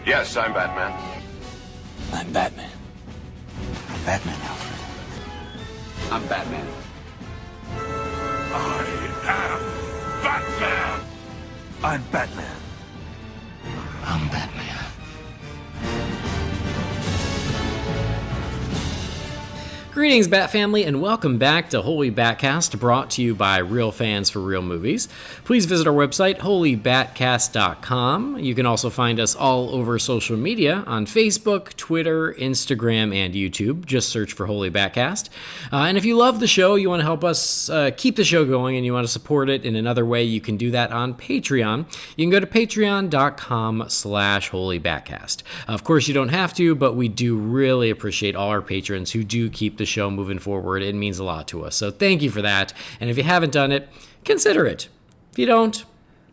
Yes, I'm Batman. I'm Batman. I'm Batman, Alfred. I'm Batman. I am Batman! I'm Batman. I'm Batman. Greetings, Bat Family, and welcome back to Holy BatCast, brought to you by Real Fans for Real Movies. Please visit our website, holybatcast.com. You can also find us all over social media on Facebook, Twitter, Instagram, and YouTube. Just search for Holy BatCast. And if you love the show, you want to help us keep the show going, and you want to support it in another way, you can do that on Patreon. You can go to patreon.com/holybatcast. Of course, you don't have to, but we do really appreciate all our patrons who do keep the show moving forward. It means a lot to us. So thank you for that. And if you haven't done it, consider it. If you don't,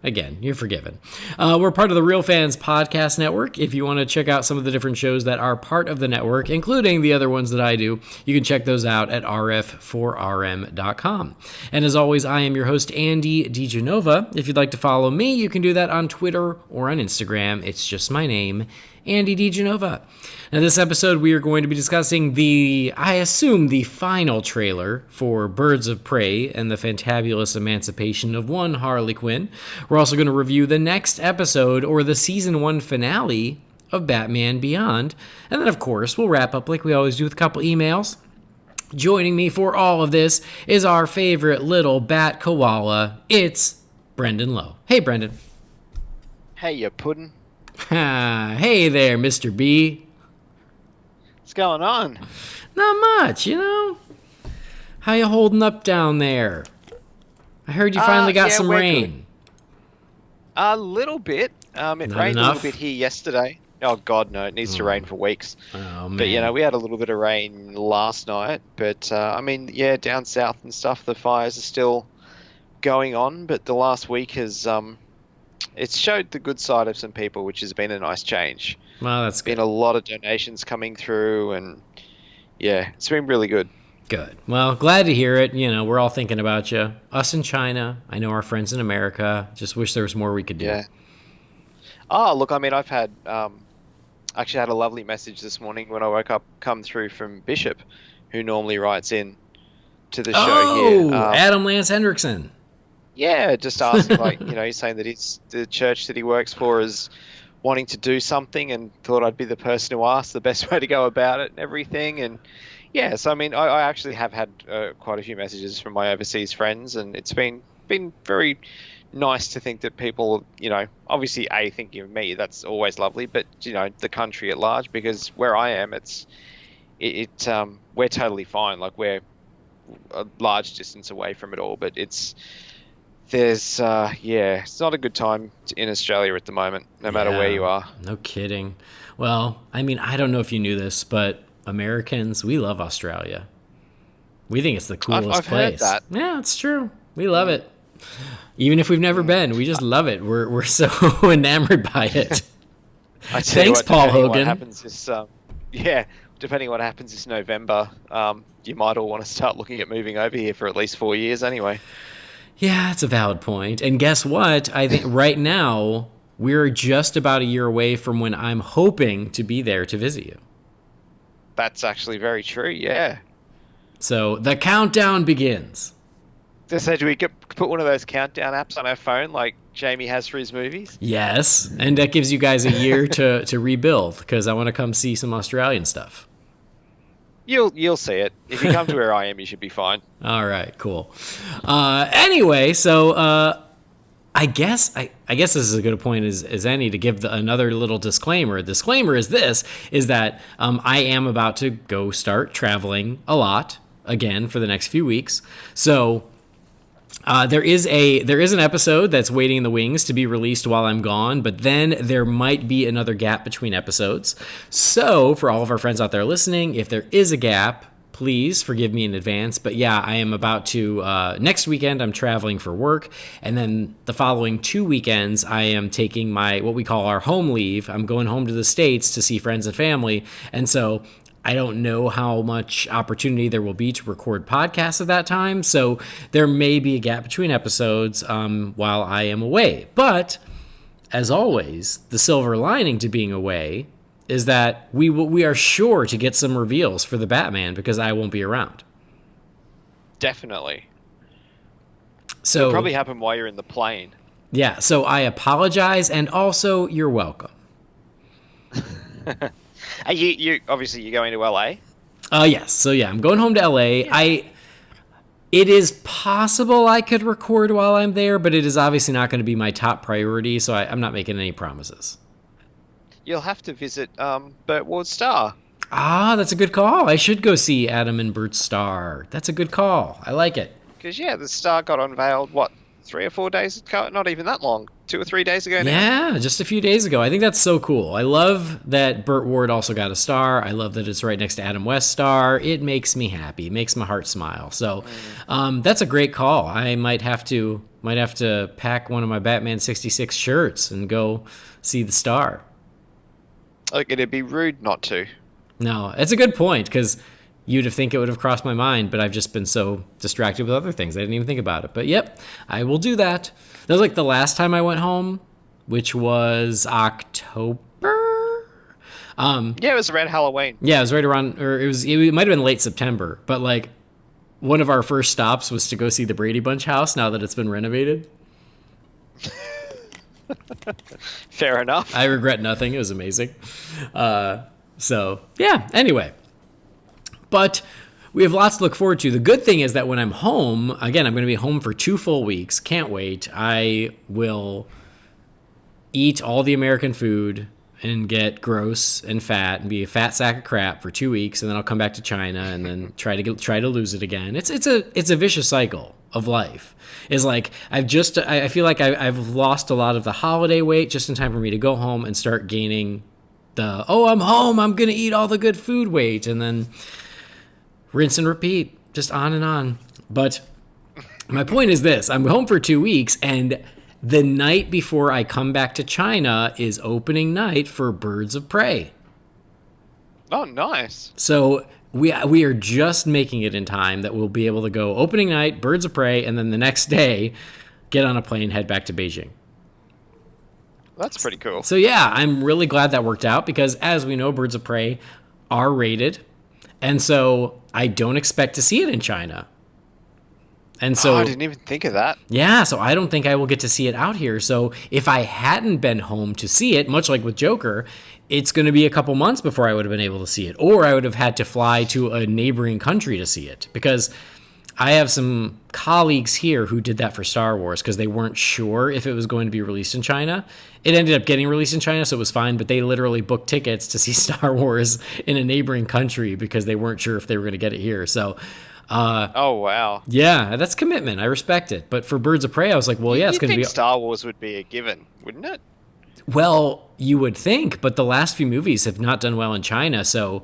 again, you're forgiven. We're part of the Real Fans Podcast Network. If you want to check out some of the different shows that are part of the network, including the other ones that I do, you can check those out at rf4rm.com. And as always, I am your host, Andy DiGenova. If you'd like to follow me, you can do that on Twitter or on Instagram. It's just my name, Andy DiGenova. Now, this episode, we are going to be discussing I assume, the final trailer for Birds of Prey and the Fantabulous Emancipation of one Harley Quinn. We're also going to review the next episode, or the Season 1 finale of Batman Beyond. And then, of course, we'll wrap up like we always do with a couple emails. Joining me for all of this is our favorite little bat koala. It's Brendan Lowe. Hey, Brendan. Hey, you puddin'. Hey there, Mr. B. What's going on? Not much, you know. How you holding up down there? I heard you finally got some rain. Good. A little bit. It Not rained enough? a little bit here yesterday. Oh, God, no. It needs to rain for weeks. Oh, man. But, we had a little bit of rain last night. But, down south and stuff, the fires are still going on. But the last week has... it's showed the good side of some people, which has been a nice change. Well, that's good. Been a lot of donations coming through, and it's been really good. Good. Well, glad to hear it. You know, we're all thinking about you. Us in China. I know our friends in America. Just wish there was more we could do. Yeah. Oh, look, I've had actually had a lovely message this morning when I woke up, come through from Bishop, who normally writes in to the show here. Adam Lance Hendrickson. Yeah, just asking, he's saying that the church that he works for is wanting to do something, and thought I'd be the person who asked the best way to go about it and everything. And so I actually have had quite a few messages from my overseas friends, and it's been very nice to think that people, obviously thinking of me, that's always lovely, but the country at large, because where I am, we're totally fine. Like, we're a large distance away from it all, but it's not a good time in Australia at the moment, no matter where you are. No kidding. Well, I don't know if you knew this, but Americans, we love Australia. We think it's the coolest I've place. heard that. Yeah, it's true. We love it. Even if we've never been, we just love it. We're so enamored by it. Thanks, Paul Hogan. Depending on what happens this November, you might all want to start looking at moving over here for at least 4 years anyway. Yeah, that's a valid point. And guess what? I think right now we're just about a year away from when I'm hoping to be there to visit you. That's actually very true, yeah. So the countdown begins. So do we put one of those countdown apps on our phone like Jamie has for his movies? Yes, and that gives you guys a year to rebuild, because I want to come see some Australian stuff. You'll see it. If you come to where I am, you should be fine. All right, cool. Anyway, so I guess this is as good a point as any to give another little disclaimer. Disclaimer is that I am about to go start traveling a lot again for the next few weeks. So there is an episode that's waiting in the wings to be released while I'm gone, but then there might be another gap between episodes. So for all of our friends out there listening, if there is a gap, please forgive me in advance. But yeah, I am about to, next weekend I'm traveling for work, and then the following 2 weekends I am taking what we call our home leave. I'm going home to the States to see friends and family, and so I don't know how much opportunity there will be to record podcasts at that time, so there may be a gap between episodes while I am away. But as always, the silver lining to being away is that we are sure to get some reveals for the Batman because I won't be around. Definitely. So It'll probably happen while you're in the plane. Yeah, so I apologize, and also you're welcome. You obviously you're going to LA? Yes. So yeah, I'm going home to LA. Yeah. It is possible I could record while I'm there, but it is obviously not going to be my top priority, so I'm not making any promises. You'll have to visit Burt Ward's Star. Ah, that's a good call. I should go see Adam and Bert's Star. That's a good call. I like it. Because, yeah, the Star got unveiled, 3 or 4 days ago? Not even that long. 2 or 3 days ago now. Yeah, just a few days ago. I think that's so cool. I love that Burt Ward also got a star. I love that it's right next to Adam West's star. It makes me happy. It makes my heart smile. So that's a great call. I might have to pack one of my Batman 66 shirts and go see the Star. Look, it'd be rude not to. No, it's a good point, because you'd have think it would have crossed my mind, but I've just been so distracted with other things. I didn't even think about it. But yep, I will do that. That was like the last time I went home, which was October. Yeah, it was around Halloween. Yeah, it was right around, or it might have been late September. But like, one of our first stops was to go see the Brady Bunch house now that it's been renovated. Fair enough. I regret nothing. It was amazing. So yeah. Anyway. But we have lots to look forward to. The good thing is that when I'm home, again, I'm going to be home for 2 full weeks. Can't wait. I will eat all the American food and get gross and fat and be a fat sack of crap for 2 weeks, and then I'll come back to China and then try to lose it again. It's a vicious cycle of life. Is like I feel like I've lost a lot of the holiday weight just in time for me to go home and start gaining the I'm home, I'm gonna eat all the good food weight, and then rinse and repeat, just on and on. But my point is this: I'm home for 2 weeks, and the night before I come back to China is opening night for Birds of Prey. Oh, nice. So we are just making it in time that we'll be able to go opening night, Birds of Prey, and then the next day get on a plane, head back to Beijing. That's pretty cool. So yeah, I'm really glad that worked out, because as we know, Birds of Prey are rated, and so I don't expect to see it in China. And so I didn't even think of that. Yeah, so I don't think I will get to see it out here. So if I hadn't been home to see it, much like with Joker, it's going to be a couple months before I would have been able to see it, or I would have had to fly to a neighboring country to see it, because I have some colleagues here who did that for Star Wars because they weren't sure if it was going to be released in China. It ended up getting released in China, so it was fine, but they literally booked tickets to see Star Wars in a neighboring country because they weren't sure if they were going to get it here. So, oh, wow. Yeah, that's commitment. I respect it. But for Birds of Prey, I was like, well, yeah, it's going to be... Star Wars would be a given, wouldn't it? Well, you would think, but the last few movies have not done well in China, so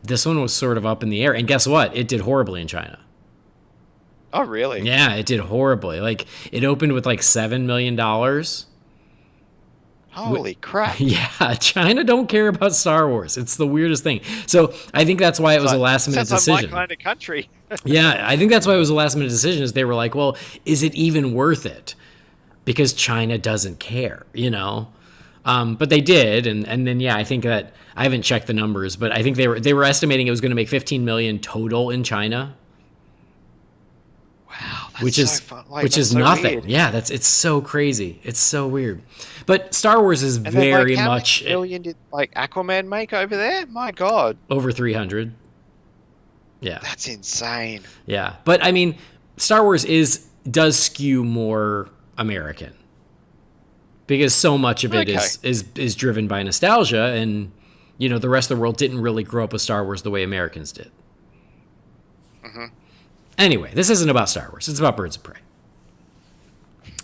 this one was sort of up in the air. And guess what? It did horribly in China. Oh, really? Yeah, it did horribly. Like, it opened with like $7 million. Holy crap. Yeah, China don't care about Star Wars. It's the weirdest thing. So I think that's why it was a last-minute decision. Sounds like my kind of country. Yeah, I think that's why it was a last-minute decision, is they were like, well, is it even worth it? Because China doesn't care, you know? But they did, and then, yeah, I think that, I haven't checked the numbers, but I think they were estimating it was going to make $15 million total in China. Wow, that's which is so fun. Like, which is so nothing. weird. Yeah, it's so crazy. It's so weird. But Star Wars is And very then, how much many million did Aquaman make over there? My God, over 300. Yeah. that's insane. Yeah. But I mean, Star Wars does skew more American, because so much of it is driven by nostalgia, and you know, the rest of the world didn't really grow up with Star Wars the way Americans did. Mm-hmm. Anyway, this isn't about Star Wars. It's about Birds of Prey.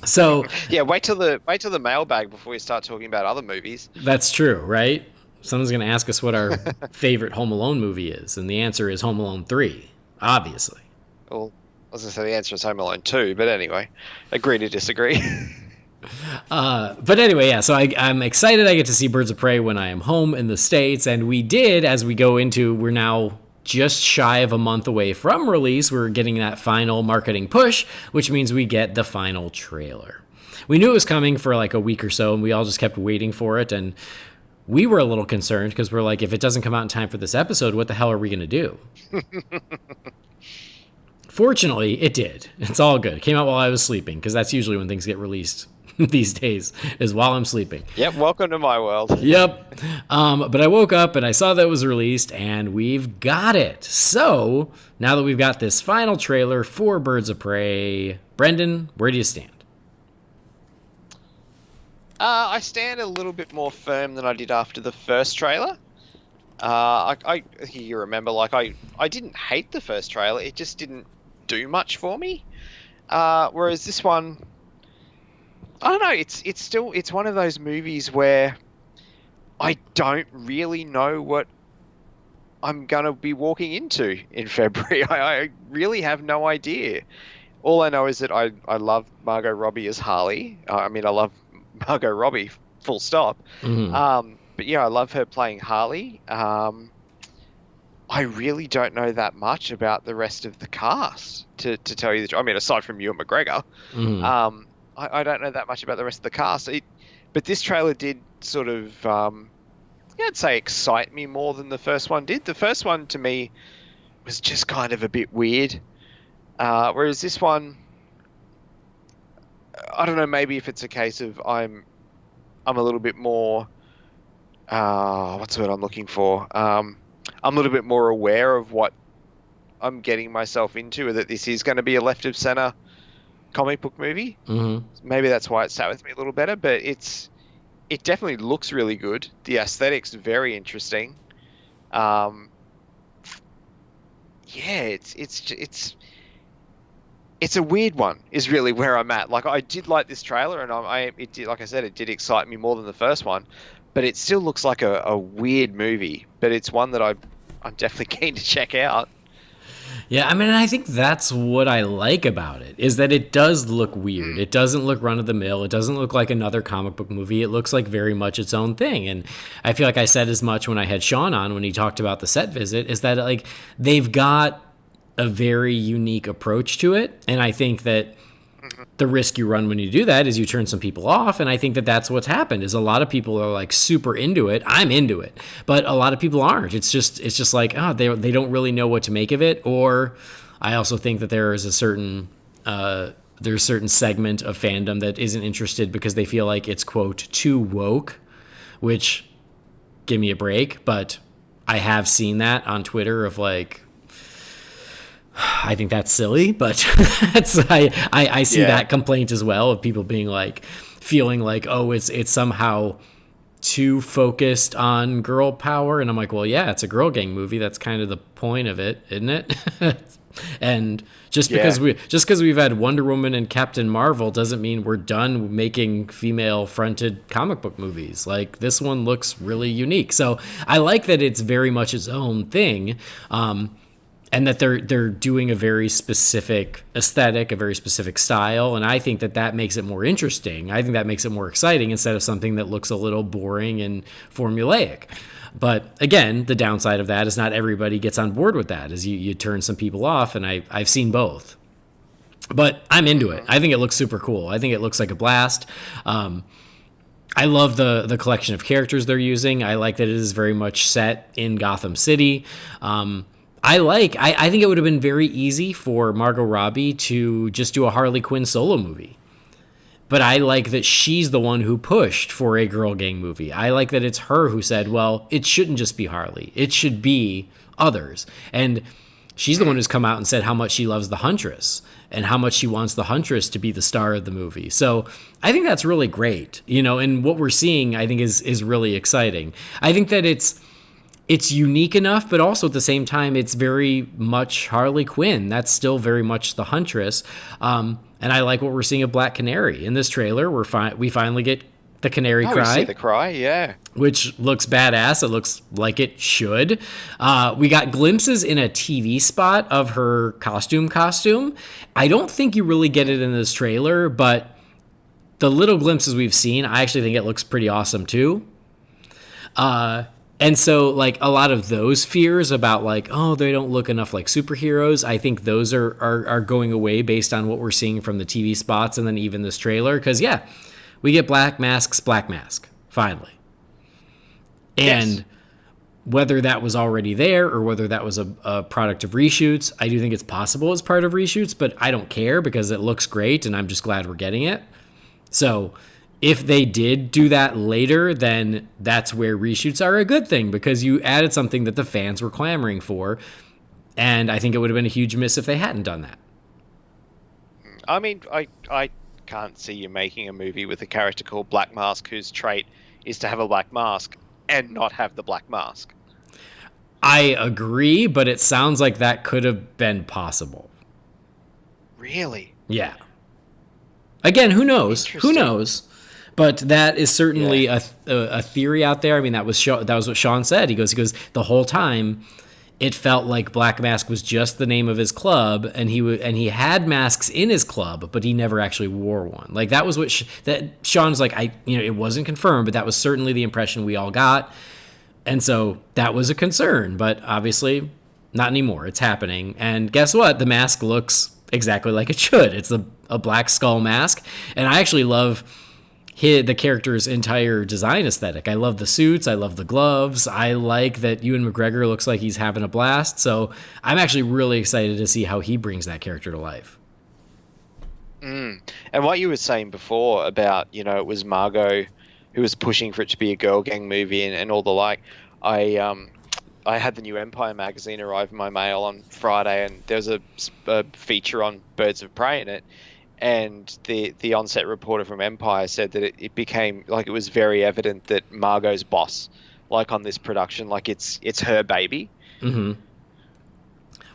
So Yeah, wait till the mailbag before we start talking about other movies. that's true, right? Someone's going to ask us what our favorite Home Alone movie is, and the answer is Home Alone 3, obviously. Well, I was going to say the answer is Home Alone 2, but anyway, agree to disagree. But anyway, yeah, so I'm excited I get to see Birds of Prey when I am home in the States, and we did, as we go into, we're now just shy of a month away from release. We're getting that final marketing push, which means we get the final trailer. we knew it was coming for like a week or so, and we all just kept waiting for it. And we were a little concerned because we're like, if it doesn't come out in time for this episode, what the hell are we going to do? Fortunately, it did. It's all good. It came out while I was sleeping, because that's usually when things get released these days, is while I'm sleeping. Yep, welcome to my world. Yep. But I woke up and I saw that it was released, and we've got it. So now that we've got this final trailer for Birds of Prey, Brendan, where do you stand? I stand a little bit more firm than I did after the first trailer. You remember, like, I didn't hate the first trailer. It just didn't do much for me. Whereas this one, I don't know. It's one of those movies where I don't really know what I'm gonna be walking into in February. I really have no idea. All I know is that I love Margot Robbie as Harley. I mean, I love Margot Robbie, full stop. Mm-hmm. But yeah, I love her playing Harley. I really don't know that much about the rest of the cast, to tell you the truth. I mean, aside from Ewan McGregor, I don't know that much about the rest of the cast. But this trailer did sort of, I'd say, excite me more than the first one did. The first one, to me, was just kind of a bit weird. Whereas this one, I don't know, maybe if it's a case of I'm a little bit more, what's the word I'm looking for? I'm a little bit more aware of what I'm getting myself into, or that this is going to be a left of center comic book movie. Mm-hmm. Maybe that's why it sat with me a little better, but it definitely looks really good. The aesthetics very interesting. Yeah, it's a weird one, is really where I'm at. Like, I did like this trailer, and it did, like I said, it did excite me more than the first one, but it still looks like a weird movie. But it's one that I'm definitely keen to check out. Yeah, I mean, I think that's what I like about it, is that it does look weird. It doesn't look run-of-the-mill. It doesn't look like another comic book movie. It looks like very much its own thing. And I feel like I said as much when I had Sean on, when he talked about the set visit, is that, like, they've got a very unique approach to it. And I think that the risk you run when you do that is you turn some people off. And I think that that's what's happened, is a lot of people are like super into it. I'm into it, but a lot of people aren't. It's just like, they don't really know what to make of it. Or I also think that there is a certain segment of fandom that isn't interested because they feel like it's, quote, too woke, which, give me a break. But I have seen that on Twitter of like, I think that's silly, but I see that complaint as well, of people being like, feeling like, oh, it's somehow too focused on girl power. And I'm like, well, yeah, it's a girl gang movie. That's kind of the point of it, isn't it? And just because we've had Wonder Woman and Captain Marvel doesn't mean we're done making female fronted comic book movies. Like, this one looks really unique. So I like that it's very much its own thing. And that they're doing a very specific aesthetic, a very specific style, and I think that makes it more interesting. I think that makes it more exciting instead of something that looks a little boring and formulaic. But again, the downside of that is not everybody gets on board with that, is you turn some people off, and I've seen both. But I'm into it. I think it looks super cool. I think it looks like a blast. I love the collection of characters they're using. I like that it is very much set in Gotham City. I think it would have been very easy for Margot Robbie to just do a Harley Quinn solo movie. But I like that she's the one who pushed for a girl gang movie. I like that it's her who said, well, it shouldn't just be Harley. It should be others. And she's the one who's come out and said how much she loves the Huntress and how much she wants the Huntress to be the star of the movie. So I think that's really great. And what we're seeing, I think, is really exciting. I think that it's unique enough, but also at the same time, it's very much Harley Quinn. That's still very much the Huntress. And I like what we're seeing of Black Canary. In this trailer, we finally get the Canary cry. We see the cry, yeah. Which looks badass. It looks like it should. We got glimpses in a TV spot of her costume. I don't think you really get it in this trailer, but the little glimpses we've seen, I actually think it looks pretty awesome too. And so, like, a lot of those fears about, like, oh, they don't look enough like superheroes, I think those are going away based on what we're seeing from the TV spots and then even this trailer. Because, yeah, we get Black Mask, finally. And Yes. whether that was already there or whether that was a product of reshoots, I do think it's possible as part of reshoots, but I don't care because it looks great and I'm just glad we're getting it. So if they did do that later, then that's where reshoots are a good thing because you added something that the fans were clamoring for. And I think it would have been a huge miss if they hadn't done that. I mean, I can't see you making a movie with a character called Black Mask whose trait is to have a black mask and not have the black mask. I agree, but it sounds like that could have been possible. Really? Yeah. Again, who knows? Who Interesting. knows? But that is certainly a theory out there. I mean, that was what Sean said. He goes the whole time it felt like Black Mask was just the name of his club, and he had masks in his club, but he never actually wore one. Like that was what that Sean's like. It wasn't confirmed, but that was certainly the impression we all got, and so that was a concern. But obviously, not anymore. It's happening, and guess what? The mask looks exactly like it should. It's a black skull mask, and I actually love the character's entire design aesthetic. I love the suits. I love the gloves. I like that Ewan McGregor looks like he's having a blast. So I'm actually really excited to see how he brings that character to life. And what you were saying before about, it was Margot who was pushing for it to be a girl gang movie and all the like. I had the new Empire magazine arrive in my mail on Friday, and there was a feature on Birds of Prey in it. And the on-set reporter from Empire said that it became like it was very evident that Margot's boss, like on this production, like it's her baby. Mm-hmm.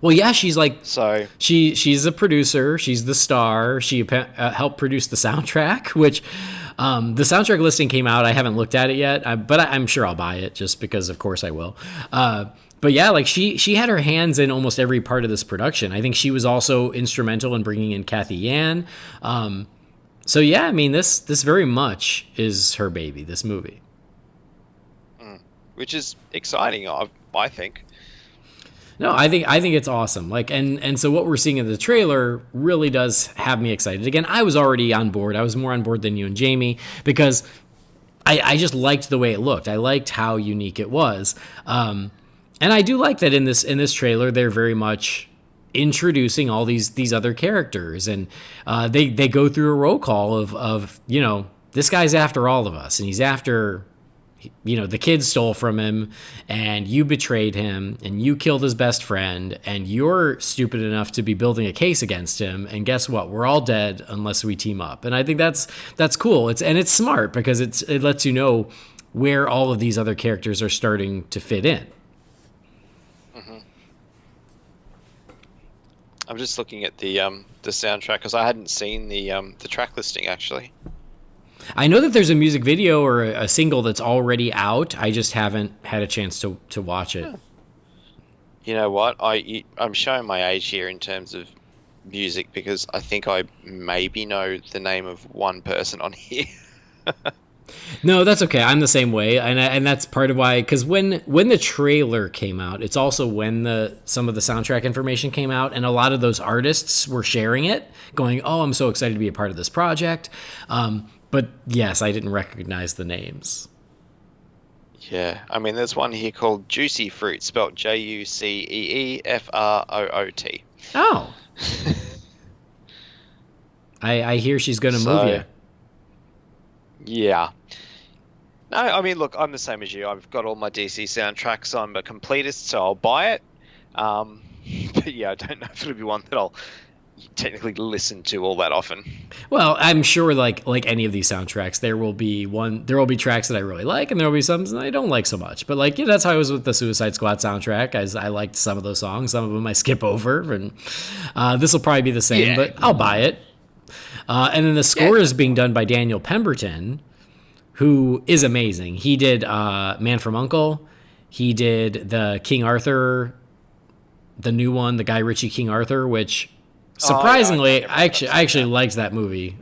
Well, yeah, she's like she's a producer. She's the star. She helped produce the soundtrack, which the soundtrack listing came out. I haven't looked at it yet, but I'm sure I'll buy it just because, of course, I will. But yeah, like she had her hands in almost every part of this production. I think she was also instrumental in bringing in Kathy Yan. So yeah, I mean this very much is her baby. This movie, which is exciting, I think. No, I think it's awesome. Like and so what we're seeing in the trailer really does have me excited. Again, I was already on board. I was more on board than you and Jamie because I just liked the way it looked. I liked how unique it was. And I do like that in this trailer, they're very much introducing all these other characters, and they go through a roll call of this guy's after all of us, and he's after the kids stole from him, and you betrayed him, and you killed his best friend, and you're stupid enough to be building a case against him, and guess what? We're all dead unless we team up. And I think that's cool. It's smart because it lets you know where all of these other characters are starting to fit in. I'm just looking at the soundtrack because I hadn't seen the track listing actually. I know that there's a music video or a single that's already out. I just haven't had a chance to watch it. You know what? I'm showing my age here in terms of music because I think I maybe know the name of one person on here. No, that's okay. I'm the same way, and that's part of why. Because when the trailer came out, it's also when some of the soundtrack information came out, and a lot of those artists were sharing it, going, "Oh, I'm so excited to be a part of this project." But yes, I didn't recognize the names. Yeah, I mean, there's one here called Juicy Fruit, spelled JUCEEFROOT. Oh, I hear she's going to move you. Yeah. No, I mean, look, I'm the same as you. I've got all my DC soundtracks. I'm a completist, so I'll buy it. But yeah, I don't know if it'll be one that I'll technically listen to all that often. Well, I'm sure like any of these soundtracks, there will be tracks that I really like, and there will be some that I don't like so much. But that's how I was with the Suicide Squad soundtrack. As I liked some of those songs, some of them I skip over, and this will probably be the same. Yeah. But I'll buy it. And then the score is being done by Daniel Pemberton, who is amazing. He did Man from U.N.C.L.E. He did the King Arthur, the new one, the Guy Ritchie King Arthur, which surprisingly, I actually liked that movie.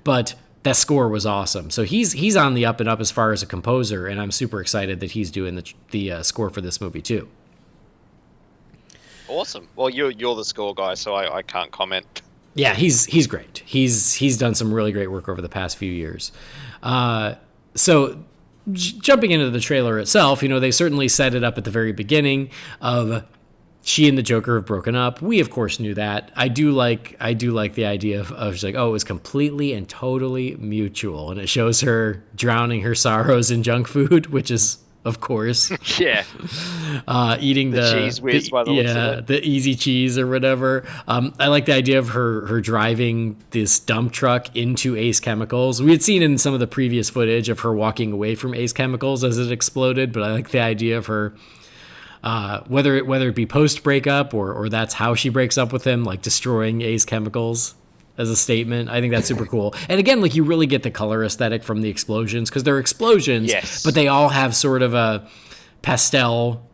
But that score was awesome. So he's on the up and up as far as a composer, and I'm super excited that he's doing the score for this movie too. Awesome. Well, you're the score guy, so I can't comment. Yeah, he's great. He's done some really great work over the past few years. So jumping into the trailer itself, they certainly set it up at the very beginning of she and the Joker have broken up. We of course knew that. I do like the idea of she's like, oh, it was completely and totally mutual, and it shows her drowning her sorrows in junk food, which is of course Yeah. Eating the cheese whiz by the looks of it. the easy cheese or whatever. I like the idea of her driving this dump truck into Ace Chemicals. We had seen in some of the previous footage of her walking away from Ace Chemicals as it exploded, but I like the idea of her whether it be post breakup or that's how she breaks up with him, like destroying Ace Chemicals as a statement. I think that's super cool. And again, like you really get the color aesthetic from the explosions, because they're explosions, yes, but they all have sort of a pastel,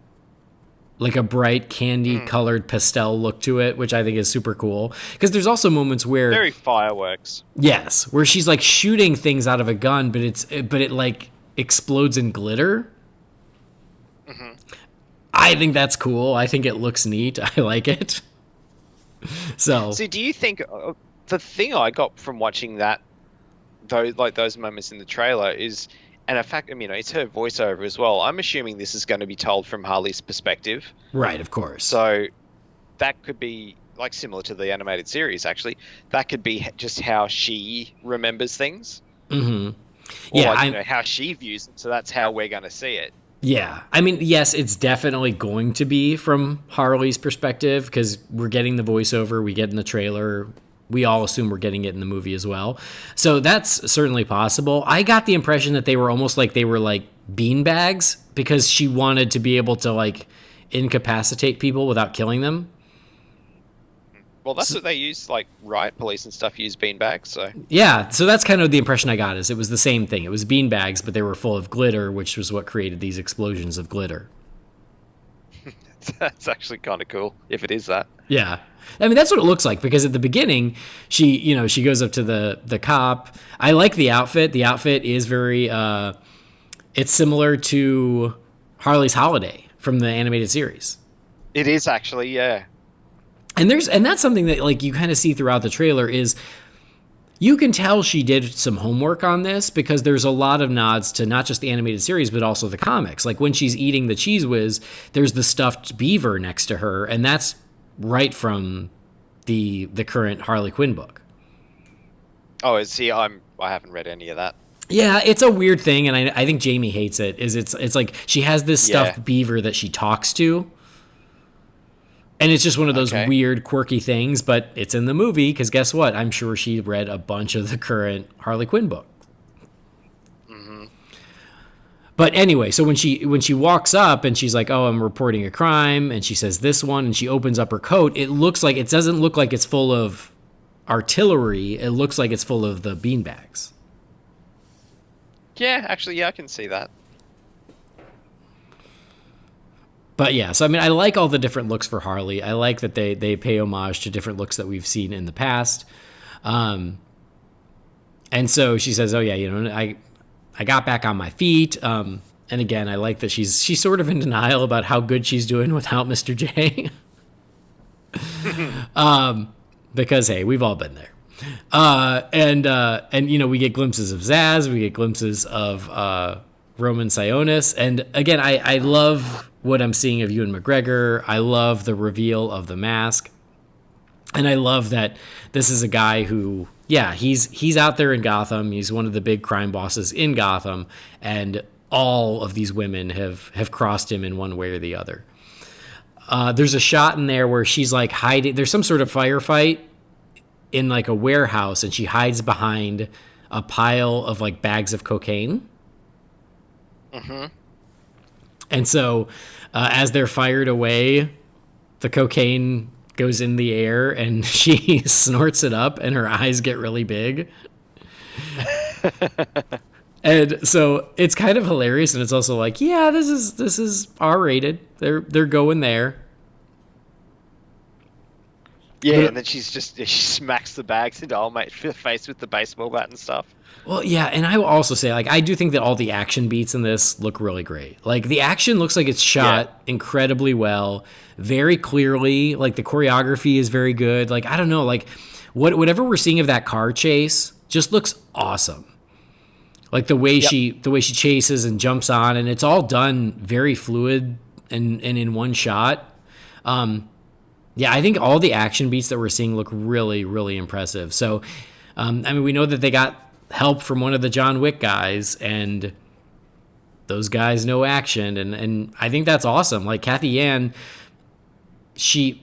like a bright candy colored pastel look to it, which I think is super cool. Because there's also moments where very fireworks. Yes, where she's like shooting things out of a gun, but it like explodes in glitter. Mm-hmm. I think that's cool. I think it looks neat. I like it. So do you think the thing I got from watching that, those moments in the trailer is, and in fact, it's her voiceover as well. I'm assuming this is going to be told from Harley's perspective. Right, of course. So that could be like similar to the animated series, actually. That could be just how she remembers things. Mm-hmm. Or yeah, how she views it. So that's how we're going to see it. Yeah. Yes, it's definitely going to be from Harley's perspective, because we're getting the voiceover, we get in the trailer. We all assume we're getting it in the movie as well. So that's certainly possible. I got the impression that they were almost like beanbags, because she wanted to be able to like incapacitate people without killing them. Well, that's what they use, like riot police and stuff use beanbags. So yeah, so that's kind of the impression I got, is it was the same thing. It was beanbags, but they were full of glitter, which was what created these explosions of glitter. That's actually kind of cool, if it is that. Yeah. That's what it looks like, because at the beginning, she goes up to the cop. I like the outfit. The outfit is very, it's similar to Harley's Holiday from the animated series. It is actually, yeah. And that's something that like you kind of see throughout the trailer is you can tell she did some homework on this, because there's a lot of nods to not just the animated series, but also the comics. Like when she's eating the Cheese Whiz, there's the stuffed beaver next to her, and that's right from the current Harley Quinn book. Oh, see, I haven't read any of that. Yeah, it's a weird thing, and I think Jamie hates it. It's like she has this stuffed beaver that she talks to. And it's just one of those weird, quirky things, but it's in the movie, because guess what? I'm sure she read a bunch of the current Harley Quinn book. Mm-hmm. But anyway, so when she walks up and she's like, oh, I'm reporting a crime, and she says this one, and she opens up her coat, it doesn't look like it's full of artillery. It looks like it's full of the beanbags. Yeah, actually, I can see that. But yeah, so I like all the different looks for Harley. I like that they pay homage to different looks that we've seen in the past. And so she says, oh yeah, I got back on my feet. And again, I like that she's sort of in denial about how good she's doing without Mr. J. Because hey, we've all been there. And we get glimpses of Zaz, we get glimpses of Roman Sionis, and again, I love what I'm seeing of Ewan McGregor. I love the reveal of the mask, and I love that this is a guy who, yeah, he's out there in Gotham. He's one of the big crime bosses in Gotham, and all of these women have crossed him in one way or the other. There's a shot in there where she's like hiding. There's some sort of firefight in like a warehouse, and she hides behind a pile of like bags of cocaine. Mm-hmm. And so as they're fired away, the cocaine goes in the air, and she snorts it up, and her eyes get really big. And so it's kind of hilarious, and it's also like, yeah, this is R-rated. They're going there. Yeah, and then she smacks the bags into old mate's face with the baseball bat and stuff. Well, yeah, and I will also say, like, I do think that all the action beats in this look really great. Like, the action looks like it's shot incredibly well, very clearly. Like, the choreography is very good. Like, I don't know, like, whatever we're seeing of that car chase just looks awesome. Like the way she chases and jumps on, and it's all done very fluid and in one shot. Yeah, I think all the action beats that we're seeing look really, really impressive. So, I mean, we know that they got help from one of the John Wick guys, and those guys know action, and I think that's awesome. Like Kathy Yan, she,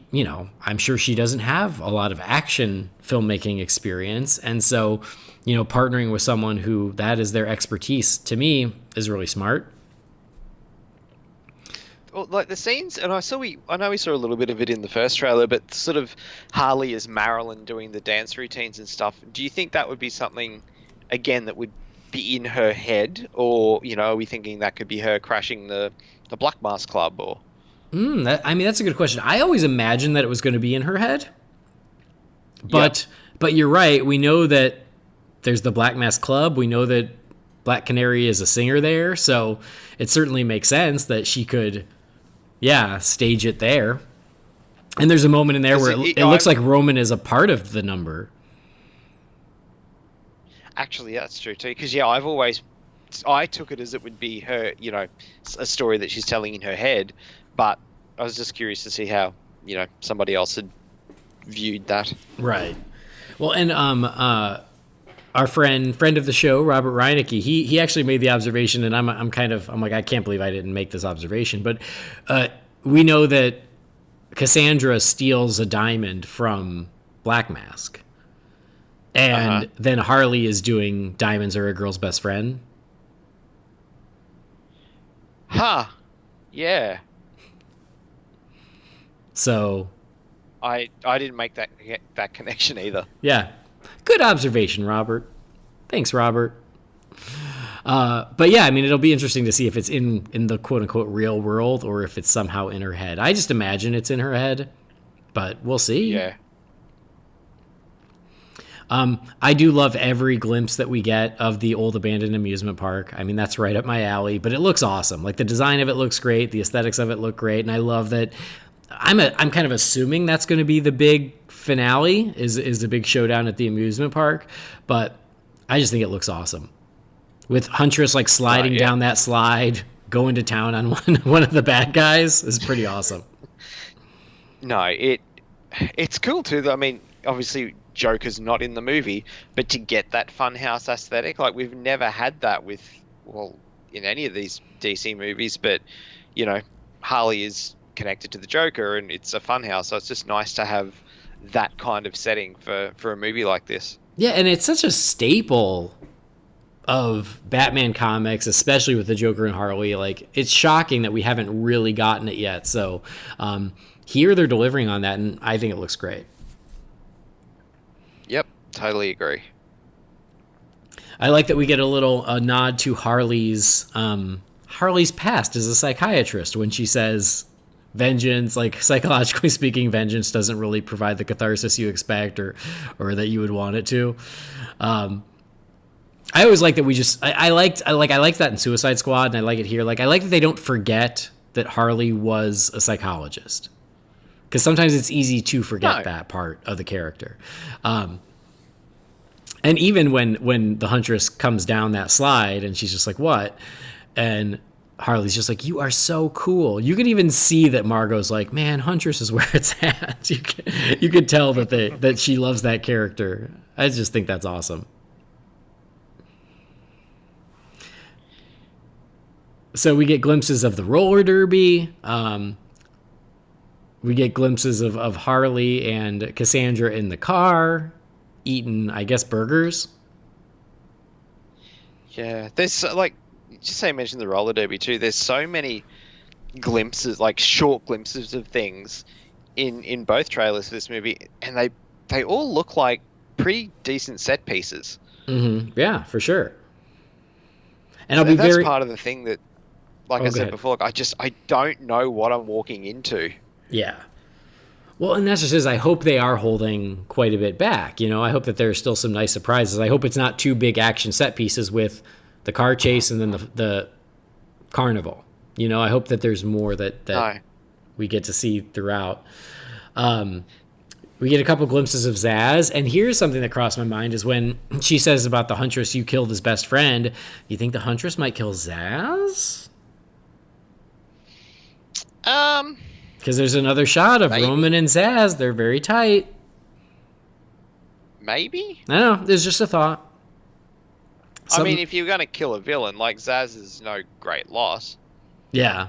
I'm sure she doesn't have a lot of action filmmaking experience, and so, partnering with someone who that is their expertise, to me, is really smart. Well, like the scenes, and I know we saw a little bit of it in the first trailer, but sort of Harley as Marilyn doing the dance routines and stuff. Do you think that would be something, again, that would be in her head, or are we thinking that could be her crashing the Black Mask Club, or? That's a good question. I always imagined that it was going to be in her head, but you're right. We know that there's the Black Mask Club. We know that Black Canary is a singer there, so it certainly makes sense that she could, stage it there. And there's a moment in there where it looks like Roman is a part of the number. Actually, that's true too. Because I took it as it would be her, a story that she's telling in her head. But I was just curious to see how, somebody else had viewed that. Right. Well, and our friend of the show, Robert Reinecke, he actually made the observation, and I'm like, I can't believe I didn't make this observation, but we know that Cassandra steals a diamond from Black Mask, and then Harley is doing Diamonds Are a Girl's Best Friend. Yeah. So I didn't make that connection either. Yeah. Good observation, Robert. Thanks, Robert. But yeah, I mean, it'll be interesting to see if it's in the quote-unquote real world or if it's somehow in her head. I just imagine it's in her head, but we'll see. Yeah. I do love every glimpse that we get of the old abandoned amusement park. I mean, that's right up my alley, but it looks awesome. Like, the design of it looks great. The aesthetics of it look great, and I love that. I'm kind of assuming that's going to be the big finale, is the big showdown at the amusement park, but I just think it looks awesome. With Huntress like sliding down that slide, going to town on one of the bad guys is pretty awesome. No, it's cool too. I mean, obviously Joker's not in the movie, but to get that funhouse aesthetic, like we've never had that in any of these DC movies, but Harley is connected to the Joker and it's a funhouse, so it's just nice to have that kind of setting for a movie like this. Yeah, and it's such a staple of Batman comics, especially with the Joker and Harley. Like, it's shocking that we haven't really gotten it yet. So here they're delivering on that, and I think it looks great. Yep, totally agree. I like that we get a nod to Harley's past as a psychiatrist when she says vengeance, like psychologically speaking, vengeance doesn't really provide the catharsis you expect or that you would want it to. I always like that I liked that in Suicide Squad, and I like it here. Like, I like that they don't forget that Harley was a psychologist, because sometimes it's easy to forget that part of the character. And even when the Huntress comes down that slide and she's just like, what? And Harley's just like, you are so cool. You can even see that Margot's like, man, Huntress is where it's at. You could tell that she loves that character. I just think that's awesome. So we get glimpses of the roller derby. We get glimpses of Harley and Cassandra in the car, eating, I guess, burgers. Yeah, there's just say mention the roller derby too. There's so many glimpses, like short glimpses of things in both trailers for this movie, and they all look like pretty decent set pieces. Mm-hmm. Yeah, for sure. And that's part of the thing that, like I said before, I don't know what I'm walking into. Yeah. Well, and that's just as I hope they are holding quite a bit back. You know, I hope that there's still some nice surprises. I hope it's not two big action set pieces with the car chase and then the carnival. You know, I hope that there's more that we get to see throughout. We get a couple glimpses of Zaz, and here's something that crossed my mind is when she says about the Huntress, you killed his best friend. You think the Huntress might kill Zaz? Because there's another shot of Roman and Zaz. They're very tight. Maybe? I don't know. There's just a thought. I mean, if you're going to kill a villain, like Zaz is no great loss. Yeah.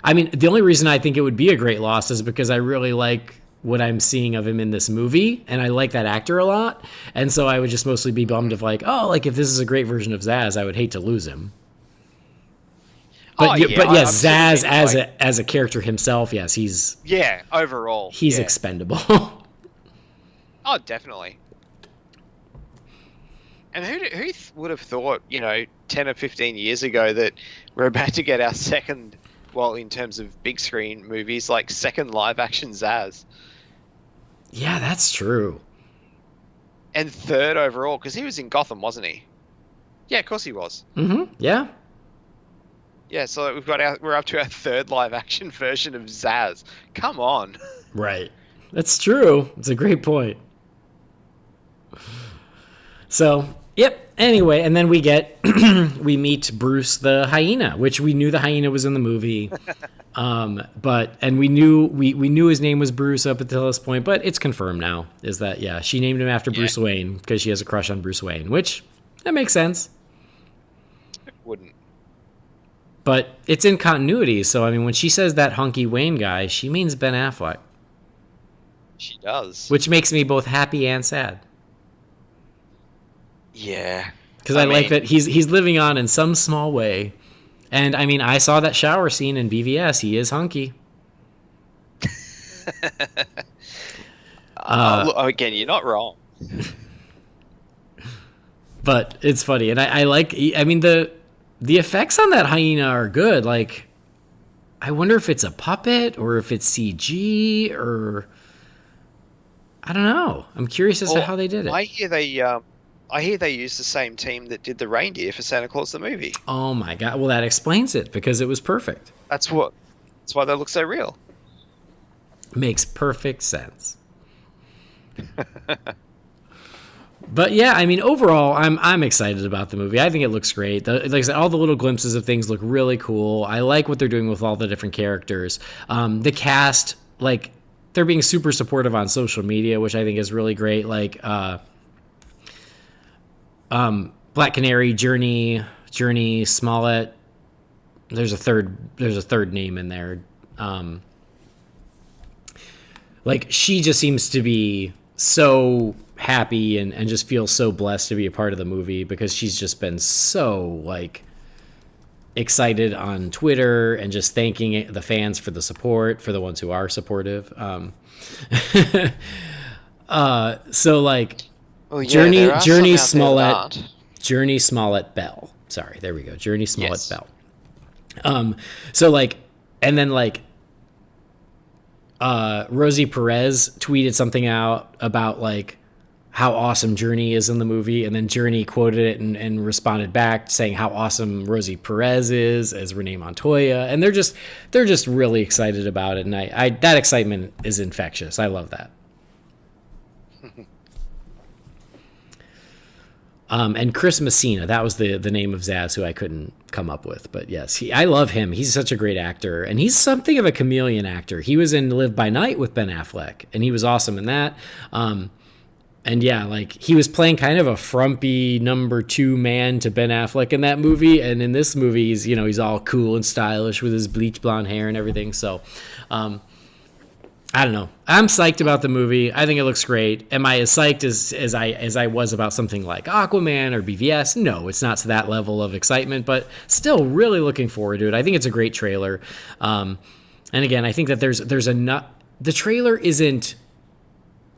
I mean, the only reason I think it would be a great loss is because I really like what I'm seeing of him in this movie, and I like that actor a lot. And so I would just mostly be bummed if like, oh, like if this is a great version of Zaz, I would hate to lose him. But yes, Zaz as a character himself, yes, he's overall he's expendable. Oh, definitely. And who would have thought, 10 or 15 years ago that we're about to get our second, well, in terms of big screen movies, like second live action Zaz. Yeah, that's true. And third overall, because he was in Gotham, wasn't he? Yeah, of course he was. Mm-hmm. Yeah. Yeah, so we're up to our third live action version of Zaz. Come on. Right. That's true. It's a great point. So, yep. Anyway, and then we meet Bruce the hyena, which we knew the hyena was in the movie. And we knew his name was Bruce up until this point, but it's confirmed now is that, she named him after Bruce Wayne because she has a crush on Bruce Wayne, which that makes sense. It wouldn't. But it's in continuity, so I mean, when she says that hunky Wayne guy, she means Ben Affleck. She does. Which makes me both happy and sad. Yeah. Because I like that he's living on in some small way. And I mean, I saw that shower scene in BVS. He is hunky. Again, you're not wrong. But it's funny. And I mean, the effects on that hyena are good. Like, I wonder if it's a puppet or if it's CG or I don't know. I'm curious as to how they did it. I hear they used the same team that did the reindeer for Santa Claus the movie. Oh my god! Well, that explains it because it was perfect. That's why they look so real. Makes perfect sense. But yeah, I mean, overall, I'm excited about the movie. I think it looks great. Like I said, all the little glimpses of things look really cool. I like what they're doing with all the different characters. The cast, like, they're being super supportive on social media, which I think is really great. Like, Black Canary, Journey Smollett. There's a third name in there. Like, she just seems to be so happy and just feels so blessed to be a part of the movie because she's just been so, like, excited on Twitter and just thanking the fans for the support, for the ones who are supportive. So, like, Journey Smollett Bell. Sorry, there we go. Journey Smollett Bell. So, like, and then, like, Rosie Perez tweeted something out about, like, how awesome Journey is in the movie, and then Journey quoted it and responded back saying how awesome Rosie Perez is as Renee Montoya, and they're just really excited about it, and I that excitement is infectious. I love that. And Chris Messina, that was the name of Zaz, who I couldn't come up with. But yes, I love him. He's such a great actor. And he's something of a chameleon actor. He was in Live by Night with Ben Affleck, and he was awesome in that. And yeah, like, he was playing kind of a frumpy number 2 man to Ben Affleck in that movie. And in this movie, he's all cool and stylish with his bleach blonde hair and everything. So, I don't know. I'm psyched about the movie. I think it looks great. Am I as psyched as I was about something like Aquaman or BVS? No, it's not to that level of excitement, but still really looking forward to it. I think it's a great trailer. And again, I think that there's enough. The trailer isn't.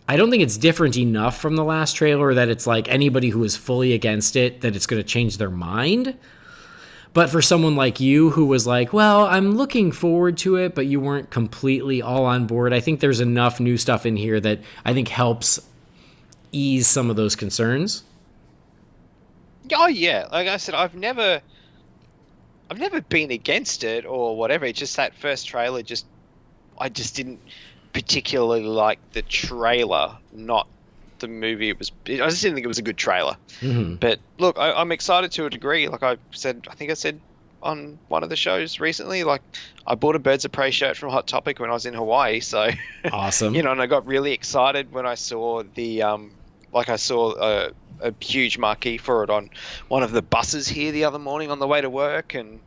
I don't think it's different enough from the last trailer that it's like anybody who is fully against it that it's going to change their mind. But for someone like you who was like, well, I'm looking forward to it, but you weren't completely all on board, I think there's enough new stuff in here that I think helps ease some of those concerns. Oh yeah, like I said, I've never been against it or whatever. It's just that first trailer, I just didn't particularly like the trailer, not the movie. I just didn't think it was a good trailer. Mm-hmm. But look, I'm excited to a degree. Like I think I said on one of the shows recently, like I bought a Birds of Prey shirt from Hot Topic when I was in Hawaii. So Awesome. and I got really excited when I saw a huge marquee for it on one of the buses here the other morning on the way to work, and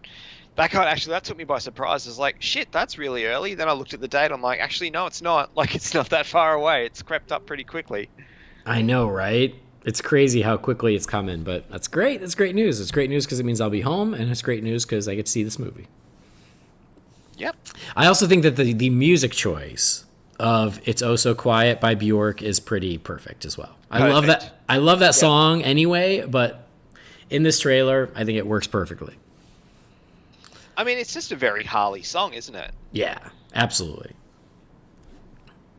that took me by surprise. I was like, shit, that's really early. Then I looked at the date. I'm like, actually, no, it's not. Like, it's not that far away. It's crept up pretty quickly. I know, right? It's crazy how quickly it's coming, but that's great. It's great news. It's great news because it means I'll be home, and it's great news because I get to see this movie. Yep. I also think that the music choice of "It's Oh So Quiet" by Bjork is pretty perfect as well. I love that. I love that song anyway, but in this trailer, I think it works perfectly. I mean, it's just a very Harley song, isn't it? Yeah, absolutely.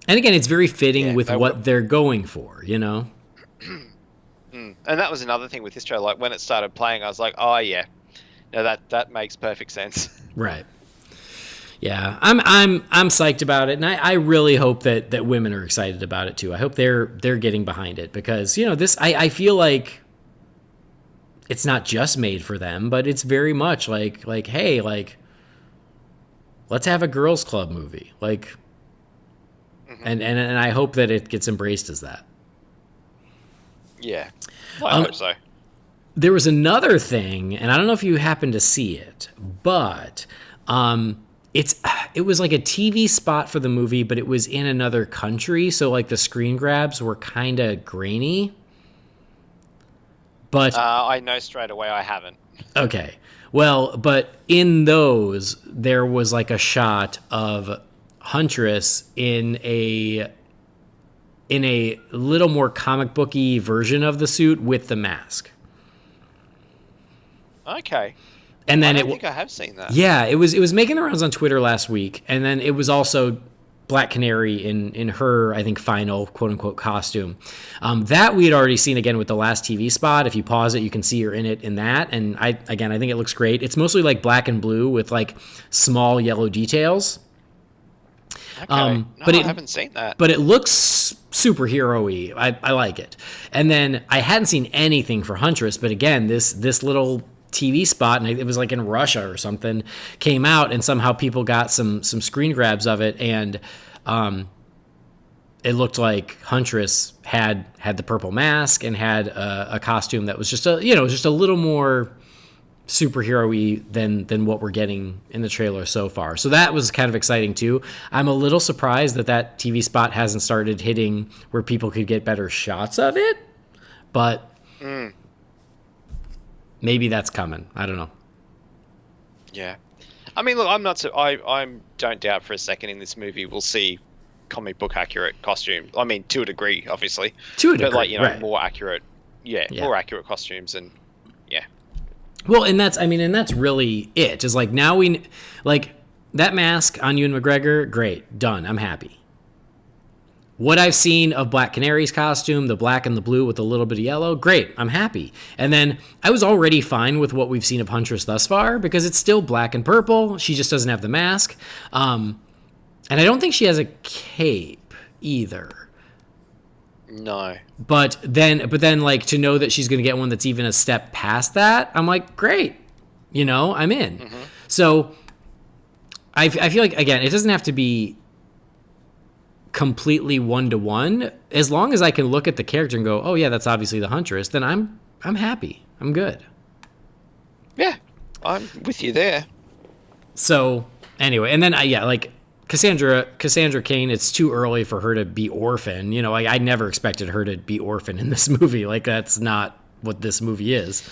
And again, it's very fitting with what they're going for, you know? And that was another thing with this trailer. Like, when it started playing, I was like, oh, yeah. No, that makes perfect sense. Right. Yeah, I'm psyched about it, and I really hope that women are excited about it, too. I hope they're getting behind it because, this I feel like it's not just made for them, but it's very much like hey, like let's have a girls club movie, like, and I hope that it gets embraced as that. Yeah, well, I hope so. There was another thing, and I don't know if you happened to see it, but it was like a TV spot for the movie, but it was in another country, so like the screen grabs were kind of grainy. But I know straight away I haven't. Okay. Well, but in those, there was like a shot of Huntress in a little more comic booky version of the suit with the mask. Okay. And then I think I have seen that. Yeah, it was making the rounds on Twitter last week, and then it was also Black Canary in her, I think, final quote-unquote costume. That we had already seen again with the last TV spot. If you pause it, you can see her in it in that. And I think it looks great. It's mostly like black and blue with like small yellow details. Okay. But I haven't seen that. But it looks superhero-y. I like it. And then I hadn't seen anything for Huntress, but again, this little TV spot, and it was like in Russia or something, came out, and somehow people got some screen grabs of it, and it looked like Huntress had the purple mask and had a costume that was just a little more superhero-y than what we're getting in the trailer so far. So that was kind of exciting too. I'm a little surprised that TV spot hasn't started hitting where people could get better shots of it, but maybe that's coming. I don't know. Yeah. I mean, look, I don't doubt for a second in this movie we'll see comic book accurate costume. I mean, to a degree, obviously. To a degree, but like, right. more accurate. Yeah, more accurate costumes, and yeah. Well, and that's really it. Is like now that mask on Ewan McGregor, great, done. I'm happy. What I've seen of Black Canary's costume, the black and the blue with a little bit of yellow, great, I'm happy. And then I was already fine with what we've seen of Huntress thus far because it's still black and purple. She just doesn't have the mask. And I don't think she has a cape either. No. But then like to know that she's going to get one that's even a step past that, I'm like, great. I'm in. Mm-hmm. So I feel like, again, it doesn't have to be completely one-to-one. As long as I can look at the character and go, oh yeah, that's obviously the Huntress, then I'm happy. I'm good. Yeah, I'm with you there. So anyway, and then like Cassandra Cain, it's too early for her to be orphan. I never expected her to be orphan in this movie. Like, that's not what this movie is.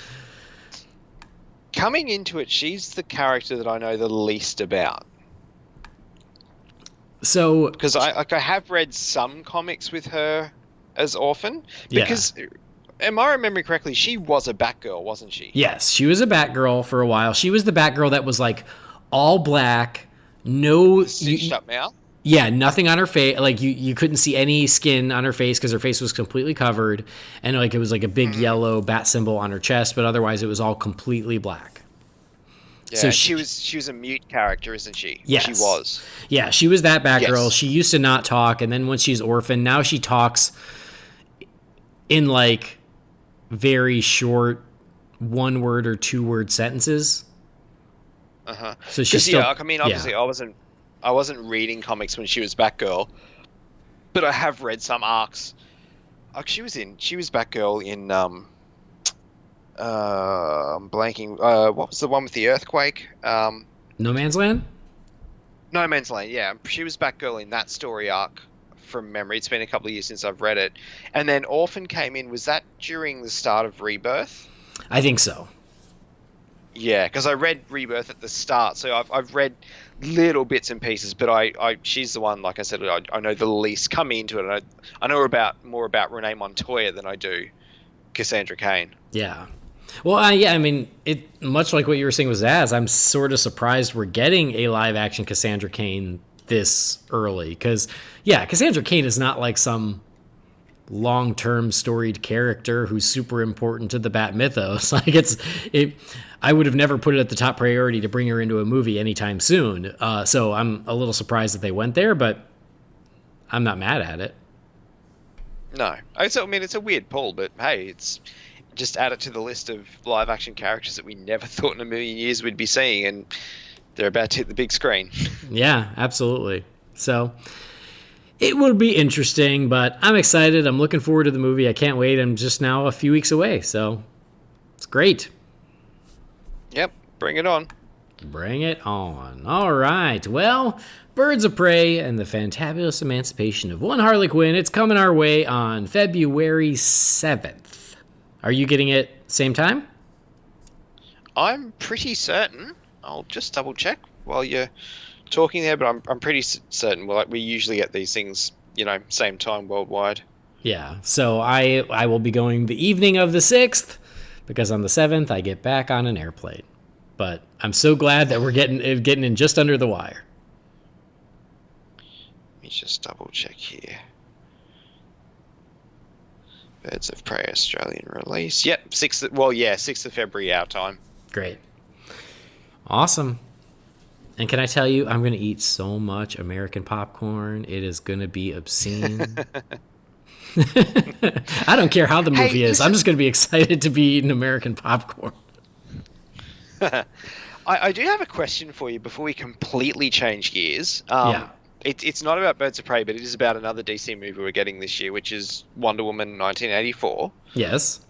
Coming into it, she's the character that I know the least about. So, because I have read some comics with her as orphan, because am I remembering correctly? She was a Batgirl, wasn't she? Yes, she was a Batgirl for a while. She was the Batgirl that was like all black, no Stitched up mouth. yeah, nothing on her face. Like you couldn't see any skin on her face because her face was completely covered, and like it was like a big yellow bat symbol on her chest, but otherwise it was all completely black. Yeah, So she was a mute character, isn't she? Yes. She was. Yeah, she was that Batgirl. Yes. She used to not talk, and then when she's orphaned, now she talks in like very short 1-word or 2-word sentences. Uh-huh. So she's still, I mean, obviously, I wasn't reading comics when she was Batgirl, but I have read some arcs. She was Batgirl in I'm blanking. What was the one with the earthquake? No Man's Land? No Man's Land. Yeah, she was Batgirl in that story arc from memory. It's been a couple of years since I've read it. And then Orphan came in. Was that during the start of Rebirth? I think so. Yeah, because I read Rebirth at the start, so I've read little bits and pieces. But she's the one, like I said, I know the least coming into it. I know more about Renee Montoya than I do Cassandra Cain. Yeah. Well, yeah, I mean, it much like what you were saying with Zaz, I'm sort of surprised we're getting a live-action Cassandra Cain this early. Because, yeah, Cassandra Cain is not like some long-term storied character who's super important to the Bat mythos. Like, I would have never put it at the top priority to bring her into a movie anytime soon. So I'm a little surprised that they went there, but I'm not mad at it. No. I mean, it's a weird pull, but hey, it's... just add it to the list of live action characters that we never thought in a million years we'd be seeing, and they're about to hit the big screen. Yeah, absolutely. So it will be interesting, but I'm excited. I'm looking forward to the movie. I can't wait. I'm just now a few weeks away, so it's great. Yep, bring it on. Bring it on. All right. Well, Birds of Prey and the Fantabulous Emancipation of one Harley Quinn. It's coming our way on February 7th. Are you getting it same time? I'm pretty certain. I'll just double check while you're talking there, but I'm pretty certain. We usually get these things, same time worldwide. Yeah. So I will be going the evening of the 6th because on the 7th I get back on an airplane. But I'm so glad that we're getting in just under the wire. Let me just double check here. Birds of Prey Australian release. Yep, 6th of February our time. Great. Awesome. And can I tell you, I'm going to eat so much American popcorn. It is going to be obscene. I don't care how the movie is. I'm just going to be excited to be eating American popcorn. I do have a question for you before we completely change gears. Yeah. It's not about Birds of Prey, but it is about another DC movie we're getting this year, which is Wonder Woman 1984. Yes.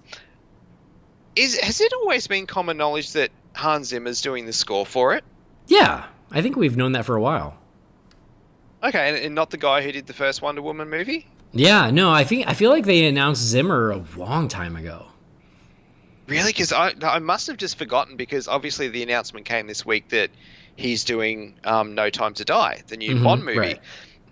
Has it always been common knowledge that Hans Zimmer's doing the score for it? Yeah. I think we've known that for a while. Okay, and not the guy who did the first Wonder Woman movie? Yeah, no, I feel like they announced Zimmer a long time ago. Really? Because I must have just forgotten, because obviously the announcement came this week that he's doing No Time to Die, the new Bond movie. Right.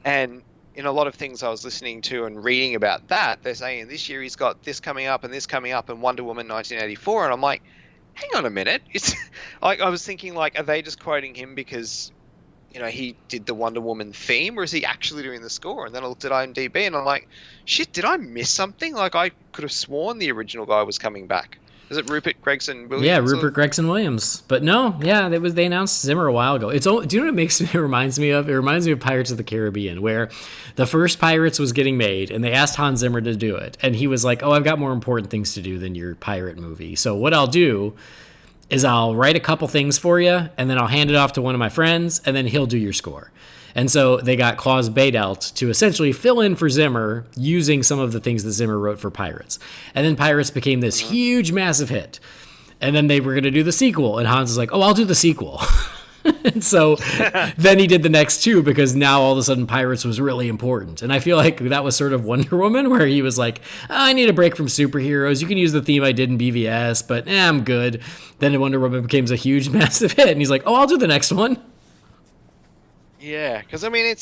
And in a lot of things I was listening to and reading about that, they're saying this year he's got this coming up and this coming up and Wonder Woman 1984. And I'm like, hang on a minute. It's like, I was thinking, like, are they just quoting him because, he did the Wonder Woman theme, or is he actually doing the score? And then I looked at IMDb and I'm like, shit, did I miss something? Like, I could have sworn the original guy was coming back. Is it Rupert Gregson Williams? Yeah, Rupert Gregson Williams. But no, yeah, they announced Zimmer a while ago. Do you know what it reminds me of? It reminds me of Pirates of the Caribbean, where the first Pirates was getting made, and they asked Hans Zimmer to do it. And he was like, oh, I've got more important things to do than your pirate movie. So what I'll do is I'll write a couple things for you, and then I'll hand it off to one of my friends, and then he'll do your score. And so they got Klaus Badelt to essentially fill in for Zimmer using some of the things that Zimmer wrote for Pirates. And then Pirates became this huge, massive hit. And then they were going to do the sequel. And Hans is like, oh, I'll do the sequel. And so then he did the next two, because now all of a sudden Pirates was really important. And I feel like that was sort of Wonder Woman, where he was like, I need a break from superheroes. You can use the theme I did in BVS, but I'm good. Then Wonder Woman becomes a huge, massive hit. And he's like, oh, I'll do the next one. Yeah, because I mean,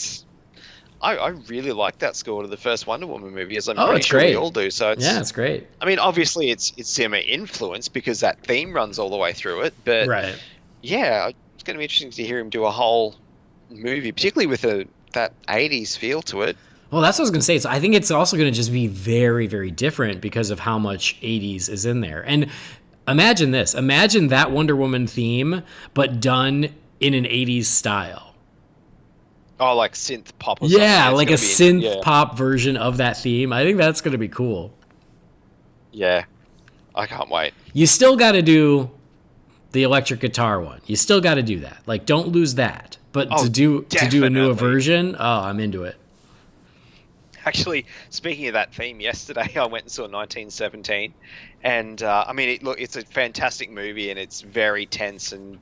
I really like that score to the first Wonder Woman movie, as I'm Oh, pretty it's sure great. we all do. So it's great. I mean, obviously it's Zimmer influence because that theme runs all the way through it. But Right. yeah, it's going to be interesting to hear him do a whole movie, particularly with that 80s feel to it. Well, that's what I was going to say. So I think it's also going to just be very, very different because of how much 80s is in there. And imagine this. Imagine that Wonder Woman theme, but done in an 80s style. Oh, like synth pop or something. Yeah, It's like a gonna be synth pop version of that theme. I think that's going to be cool. Yeah, I can't wait. You still got to do the electric guitar one. You still got to do that. Like, don't lose that. But to do a newer version, oh, I'm into it. Actually, speaking of that theme, yesterday I went and saw 1917, and I mean, it's a fantastic movie, and it's very tense and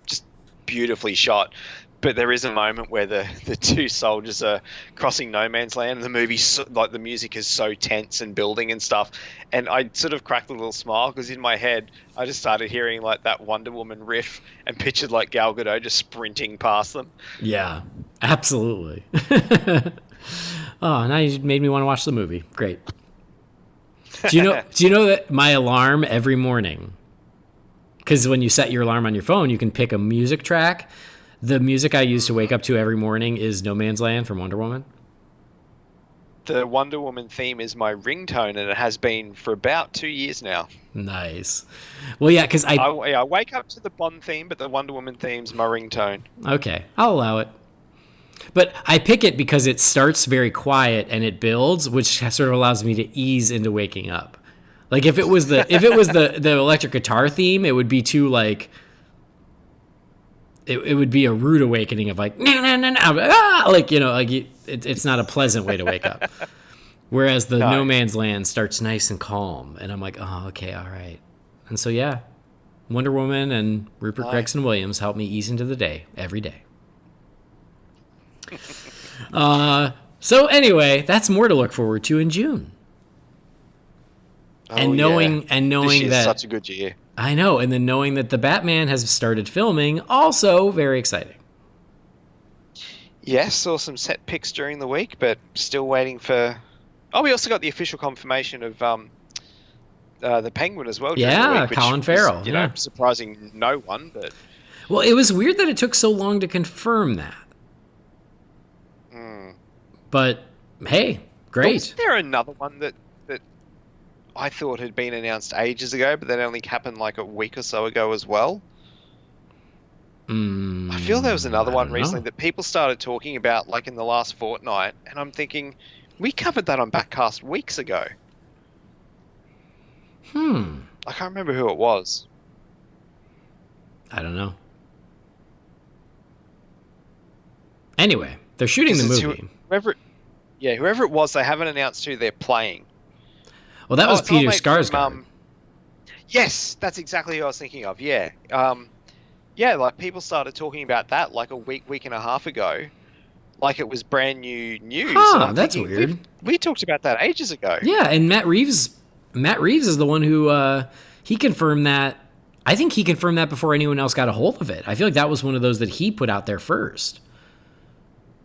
just beautifully shot. But there is a moment where the two soldiers are crossing no man's land, and the movie, like the music is so tense and building and stuff. And I sort of cracked a little smile because in my head I just started hearing like that Wonder Woman riff and pictured like Gal Gadot just sprinting past them. Yeah, absolutely. Oh, now you made me want to watch the movie. Great. Do you know that my alarm every morning? Because when you set your alarm on your phone, you can pick a music track. The music I use to wake up to every morning is No Man's Land from Wonder Woman. The Wonder Woman theme is my ringtone, and it has been for about 2 years now. Nice. Well, yeah, because I wake up to the Bond theme, but the Wonder Woman theme's my ringtone. Okay, I'll allow it. But I pick it because it starts very quiet and it builds, which sort of allows me to ease into waking up. Like if it was the electric guitar theme, it would be too like. It would be a rude awakening of like it's not a pleasant way to wake up. Whereas the No Man's Land starts nice and calm, and I'm like, oh, okay, all right. And so yeah, Wonder Woman and Rupert Gregson Williams help me ease into the day every day. So anyway, that's more to look forward to in June. And knowing this that such a good year. I know, and then knowing that the Batman has started filming, also very exciting. Yes, saw some set pics during the week, but still waiting for. Oh, we also got the official confirmation of the Penguin as well. During the week, which Colin Farrell. Was, surprising no one, but. Well, it was weird that it took so long to confirm that. But hey, great. Was there another one that I thought had been announced ages ago, but that only happened like a week or so ago as well? I feel there was another one recently that people started talking about like in the last fortnight, and I'm thinking, we covered that on BatCast weeks ago. I can't remember who it was. I don't know. Anyway, they're shooting the movie. Whoever it was, they haven't announced who they're playing. Well, that was Peter Skarsgård. Yes, that's exactly who I was thinking of. Yeah. Like people started talking about that like a week and a half ago, like it was brand new news. Huh, that's weird. We talked about that ages ago. Yeah, and Matt Reeves is the one who he confirmed that. I think he confirmed that before anyone else got a hold of it. I feel like that was one of those that he put out there first.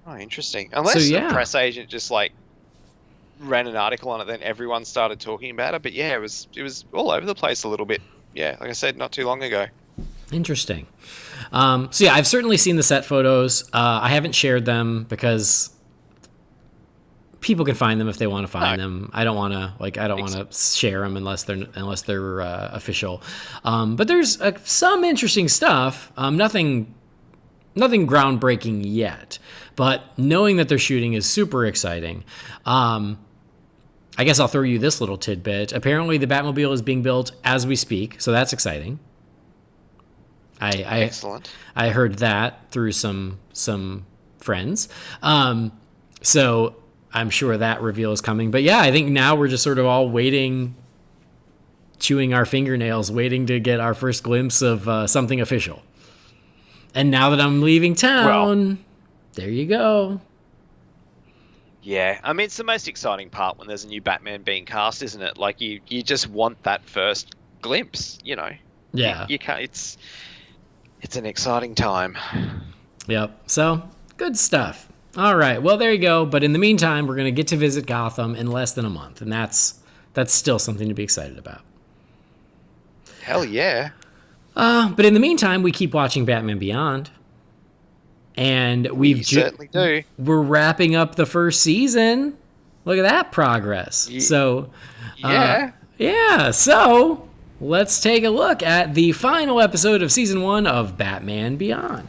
Oh, interesting. Unless a press agent just like ran an article on it, then everyone started talking about it. But yeah, it was all over the place a little bit. Yeah, like I said, not too long ago. Interesting. So yeah, I've certainly seen the set photos. I haven't shared them because people can find them if they want to find them. I don't want to share them unless they're official. But there's some interesting stuff. Nothing groundbreaking yet, but knowing that they're shooting is super exciting. I guess I'll throw you this little tidbit. Apparently, the Batmobile is being built as we speak, so that's exciting. Excellent. I heard that through some friends. So I'm sure that reveal is coming. But yeah, I think now we're just sort of all waiting, chewing our fingernails, waiting to get our first glimpse of something official. And now that I'm leaving town, there you go. Yeah, I mean, it's the most exciting part when there's a new Batman being cast, isn't it? Like, you just want that first glimpse, you know? Yeah. You can't, it's an exciting time. Yep. So, good stuff. All right. Well, there you go. But in the meantime, we're going to get to visit Gotham in less than a month, and that's still something to be excited about. Hell yeah. But in the meantime, we keep watching Batman Beyond. And we certainly do. We're wrapping up the first season. Look at that progress. So, yeah. So, let's take a look at the final episode of season 1 of Batman Beyond.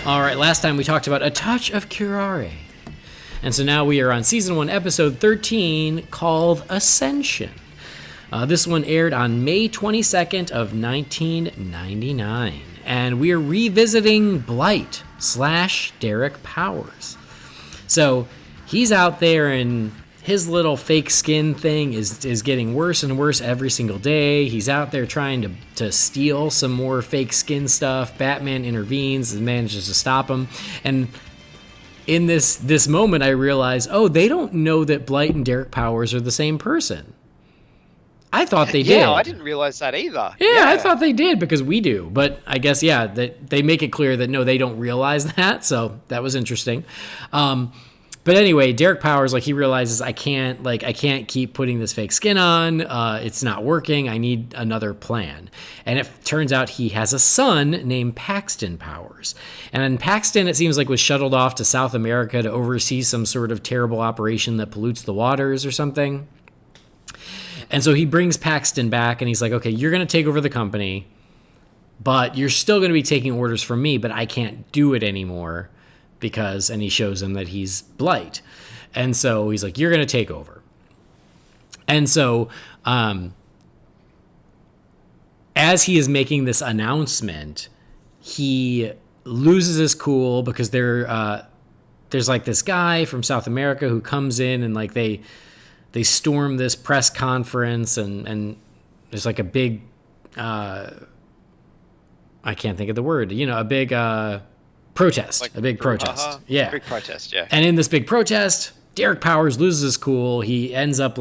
All right, last time we talked about A Touch of Curare. And so now we are on Season 1, Episode 13, called Ascension. This one aired on May 22nd of 1999. And we are revisiting Blight / Derek Powers. So he's out there and his little fake skin thing is getting worse and worse every single day. He's out there trying to steal some more fake skin stuff. Batman intervenes and manages to stop him. And in this moment, I realize, they don't know that Blight and Derek Powers are the same person. I thought they did. Yeah, I didn't realize that either. Yeah, I thought they did because we do. But I guess, that they make it clear that, no, they don't realize that. So that was interesting. But anyway, Derek Powers, he realizes I can't keep putting this fake skin on. It's not working. I need another plan. And it turns out he has a son named Paxton Powers. And then Paxton, it seems like, was shuttled off to South America to oversee some sort of terrible operation that pollutes the waters or something. And so he brings Paxton back and he's like, okay, you're going to take over the company, but you're still going to be taking orders from me, but I can't do it anymore. And he shows him that he's Blight. And so he's like, you're going to take over. And so as he is making this announcement, he loses his cool because there's this guy from South America who comes in and they storm this press conference and there's a big, I can't think of the word, a big, protest, a big protest. Yeah. Big protest, yeah. And in this big protest, Derek Powers loses his cool. He ends up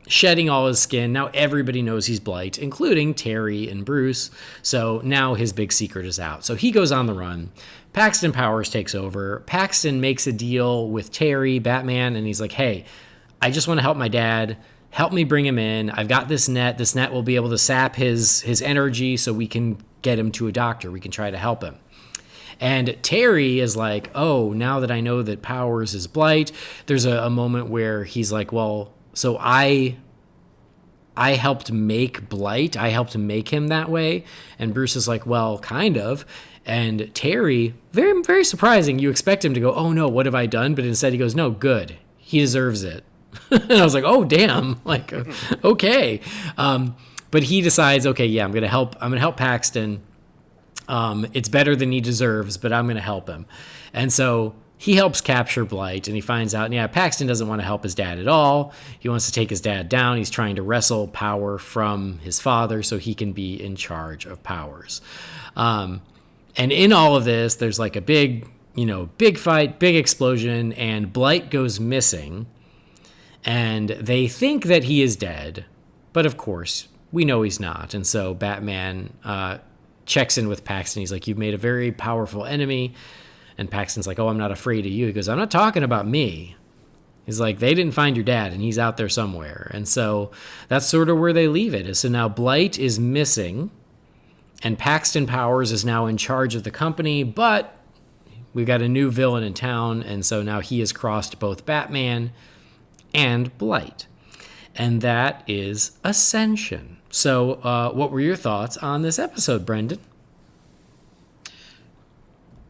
shedding all his skin. Now everybody knows he's Blight, including Terry and Bruce. So now his big secret is out. So he goes on the run. Paxton Powers takes over. Paxton makes a deal with Terry, Batman, and he's like, hey, I just want to help my dad. Help me bring him in. I've got this net. This net will be able to sap his energy so we can get him to a doctor. We can try to help him. And Terry is like, oh, now that I know that Powers is Blight, there's a moment where he's like, well, so I helped make Blight. I helped make him that way. And Bruce is like, well, kind of. And Terry, very, very surprising. You expect him to go, oh, no, what have I done? But instead he goes, no, good. He deserves it. And I was like, oh, damn. Okay. But he decides, okay, yeah, I'm going to help Paxton. It's better than he deserves, but I'm going to help him. And so he helps capture Blight, and he finds out, Paxton doesn't want to help his dad at all. He wants to take his dad down. He's trying to wrestle power from his father so he can be in charge of Powers. And in all of this, there's a big fight, big explosion, and Blight goes missing. And they think that he is dead, but of course, we know he's not. And so Batman checks in with Paxton. He's like, you've made a very powerful enemy. And Paxton's like, oh, I'm not afraid of you. He goes, I'm not talking about me. He's like, they didn't find your dad, and he's out there somewhere. And so that's sort of where they leave it. So now Blight is missing, and Paxton Powers is now in charge of the company, but we've got a new villain in town, and so now he has crossed both Batman and Blight. And that is Ascension. So what were your thoughts on this episode, Brendan?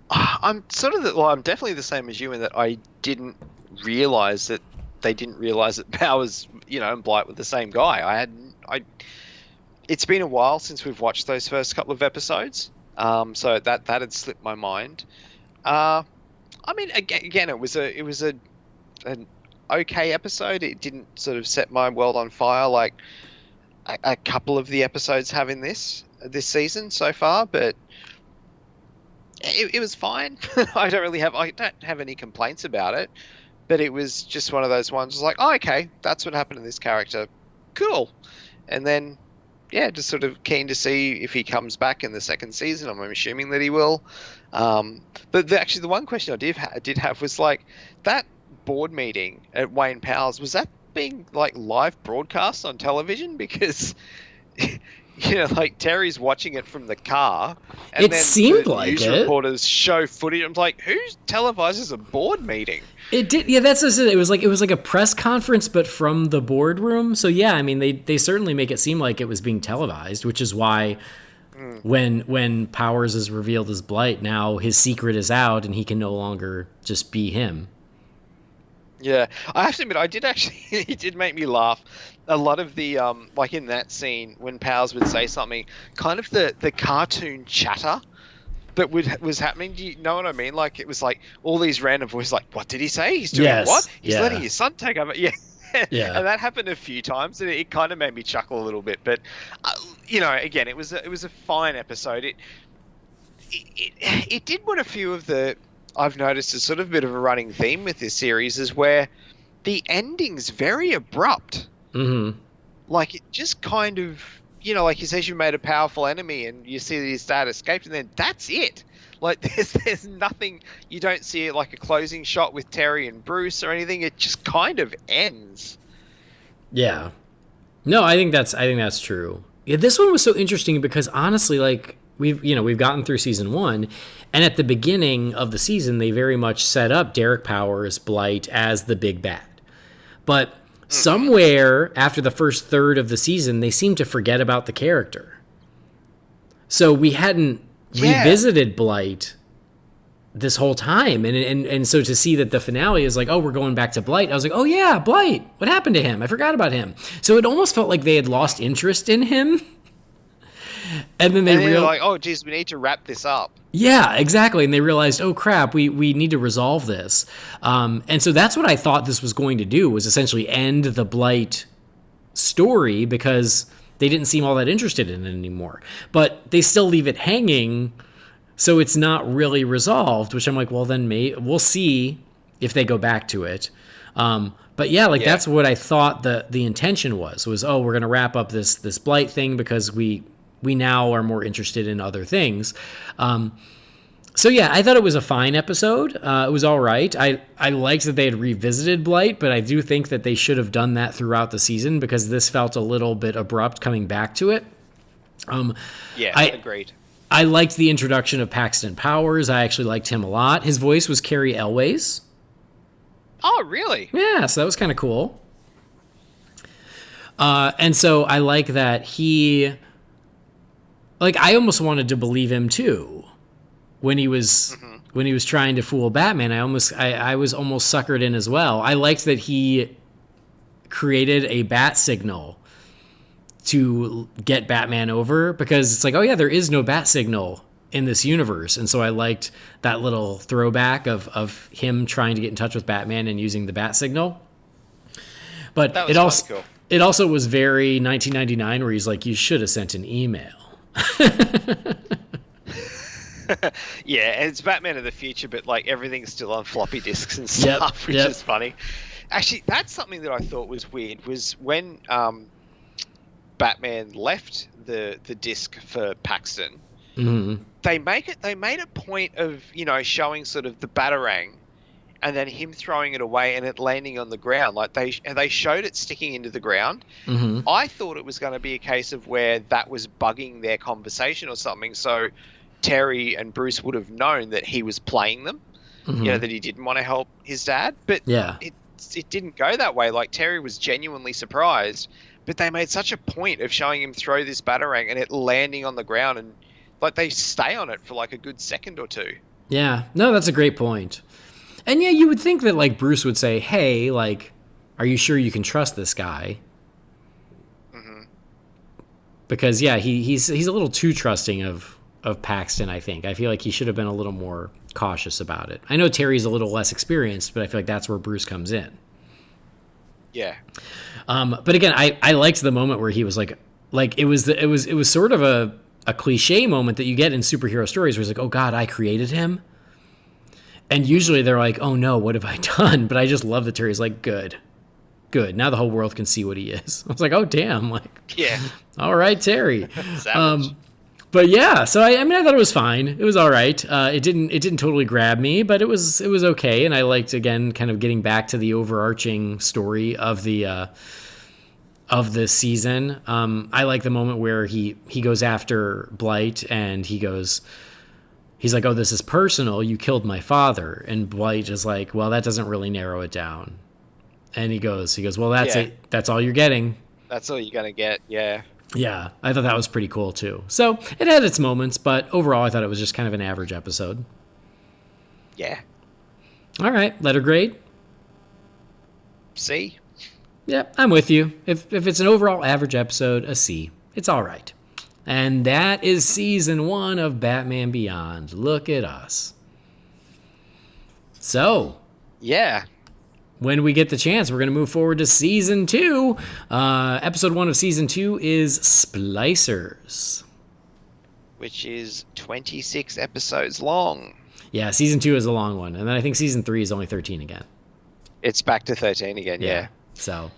I'm I'm definitely the same as you in that I didn't realize that they didn't realize that Powers, and Blight were the same guy. It's been a while since we've watched those first couple of episodes, so that had slipped my mind. Again, it was an okay episode. It didn't sort of set my world on fire like a couple of the episodes have in this season so far, but it was fine. I don't have any complaints about it. but it was just one of those ones. It was like, oh, okay, that's what happened to this character. Cool. And then, yeah, just sort of keen to see if he comes back in the second season. I'm assuming that he will. But actually, the one question I did have was like that board meeting at Wayne Powell's. Was that being like live broadcast on television? Because like Terry's watching it from the car, and It then seemed the like news it. reporters show footage. I'm like, who televises a board meeting? It did, yeah. That's just it. It was like a press conference, but from the boardroom. So yeah, I mean, they certainly make it seem like it was being televised, which is why when Powers is revealed as Blight, now his secret is out, and he can no longer just be him. Yeah, I have to admit, it did make me laugh. A lot of the, like in that scene when Powers would say something, kind of the cartoon chatter that was happening. Do you know what I mean? Like, it was like all these random voices, like, what did he say? He's doing what? He's letting his son take over. Yeah. Yeah. And that happened a few times, and it kind of made me chuckle a little bit. But, again, it was a fine episode. It did what a few of the... I've noticed is sort of a bit of a running theme with this series is where the ending's very abrupt. Mm-hmm. Like, it just kind of, like he says, you made a powerful enemy and you see that his dad escaped, and then that's it. Like, there's nothing, you don't see like a closing shot with Terry and Bruce or anything. It just kind of ends. Yeah. No, I think that's true. Yeah, this one was so interesting because honestly, like, we've gotten through season 1, and at the beginning of the season, they very much set up Derek Powers, Blight, as the big bad. But somewhere after the first third of the season, they seem to forget about the character. So we hadn't revisited Blight this whole time. And so to see that the finale is like, oh, we're going back to Blight. I was like, oh yeah, Blight. What happened to him? I forgot about him. So it almost felt like they had lost interest in him. And then they realized, like, oh, geez, we need to wrap this up. Yeah, exactly. And they realized, oh, crap, we need to resolve this. And so that's what I thought this was going to do, was essentially end the Blight story because they didn't seem all that interested in it anymore. But they still leave it hanging, so it's not really resolved, which I'm like, well, then we'll see if they go back to it. But yeah, that's what I thought the intention was, oh, we're going to wrap up this Blight thing because we now are more interested in other things. So yeah, I thought it was a fine episode. It was all right. I liked that they had revisited Blight, but I do think that they should have done that throughout the season because this felt a little bit abrupt coming back to it. Agreed. I liked the introduction of Paxton Powers. I actually liked him a lot. His voice was Carrie Elways. Oh, really? Yeah, so that was kind of cool. And so I like that he... Like, I almost wanted to believe him too when he was trying to fool Batman. I was almost suckered in as well. I liked that he created a bat signal to get Batman over because it's like, oh yeah, there is no bat signal in this universe. And so I liked that little throwback of him trying to get in touch with Batman and using the bat signal. But it also was very 1999 where he's like, you should have sent an email. Yeah, and it's Batman of the future, but like everything's still on floppy disks and stuff, which is funny. Actually, that's something that I thought was weird was when Batman left the disc for Paxton. Mm-hmm. They made a point of showing sort of the Batarang, and then him throwing it away and it landing on the ground. Like they showed it sticking into the ground. Mm-hmm. I thought it was going to be a case of where that was bugging their conversation or something. So Terry and Bruce would have known that he was playing them, mm-hmm. That he didn't want to help his dad. But it didn't go that way. Like Terry was genuinely surprised, but they made such a point of showing him throw this Batarang and it landing on the ground, and like they stay on it for like a good second or two. Yeah, no, that's a great point. And yeah, you would think that like Bruce would say, hey, like, are you sure you can trust this guy? Mm-hmm. Because yeah, he's a little too trusting of Paxton, I think. I feel like he should have been a little more cautious about it. I know Terry's a little less experienced, but I feel like that's where Bruce comes in. Yeah. But again, I liked the moment where he was like it was sort of a cliche moment that you get in superhero stories where he's like, oh God, I created him. And usually they're like, oh no, what have I done? But I just love that Terry's like, good. Now the whole world can see what he is. I was like, oh damn, like, Yeah. all right, Terry. Savage. But yeah, so I mean, I thought it was fine. It was all right. It didn't totally grab me, but it was okay. And I liked, again, kind of getting back to the overarching story of the season. I like the moment where he goes after Blight and he's like, oh, this is personal. You killed my father. And Blight is like, well, that doesn't really narrow it down. And he goes, well, that's it. That's all you're getting. That's all you're going to get. Yeah. Yeah, I thought that was pretty cool, too. So it had its moments, but overall, I thought it was just kind of an average episode. Yeah. All right, letter grade. C. Yeah, I'm with you. If it's an overall average episode, a C. It's all right. And that is season 1 of Batman Beyond. Look at us. So. Yeah. When we get the chance, we're going to move forward to season 2. Episode 1 of season 2 is Splicers, which is 26 episodes long. Yeah, season 2 is a long one. And then I think season 3 is only 13 again. It's back to 13 again, yeah. So,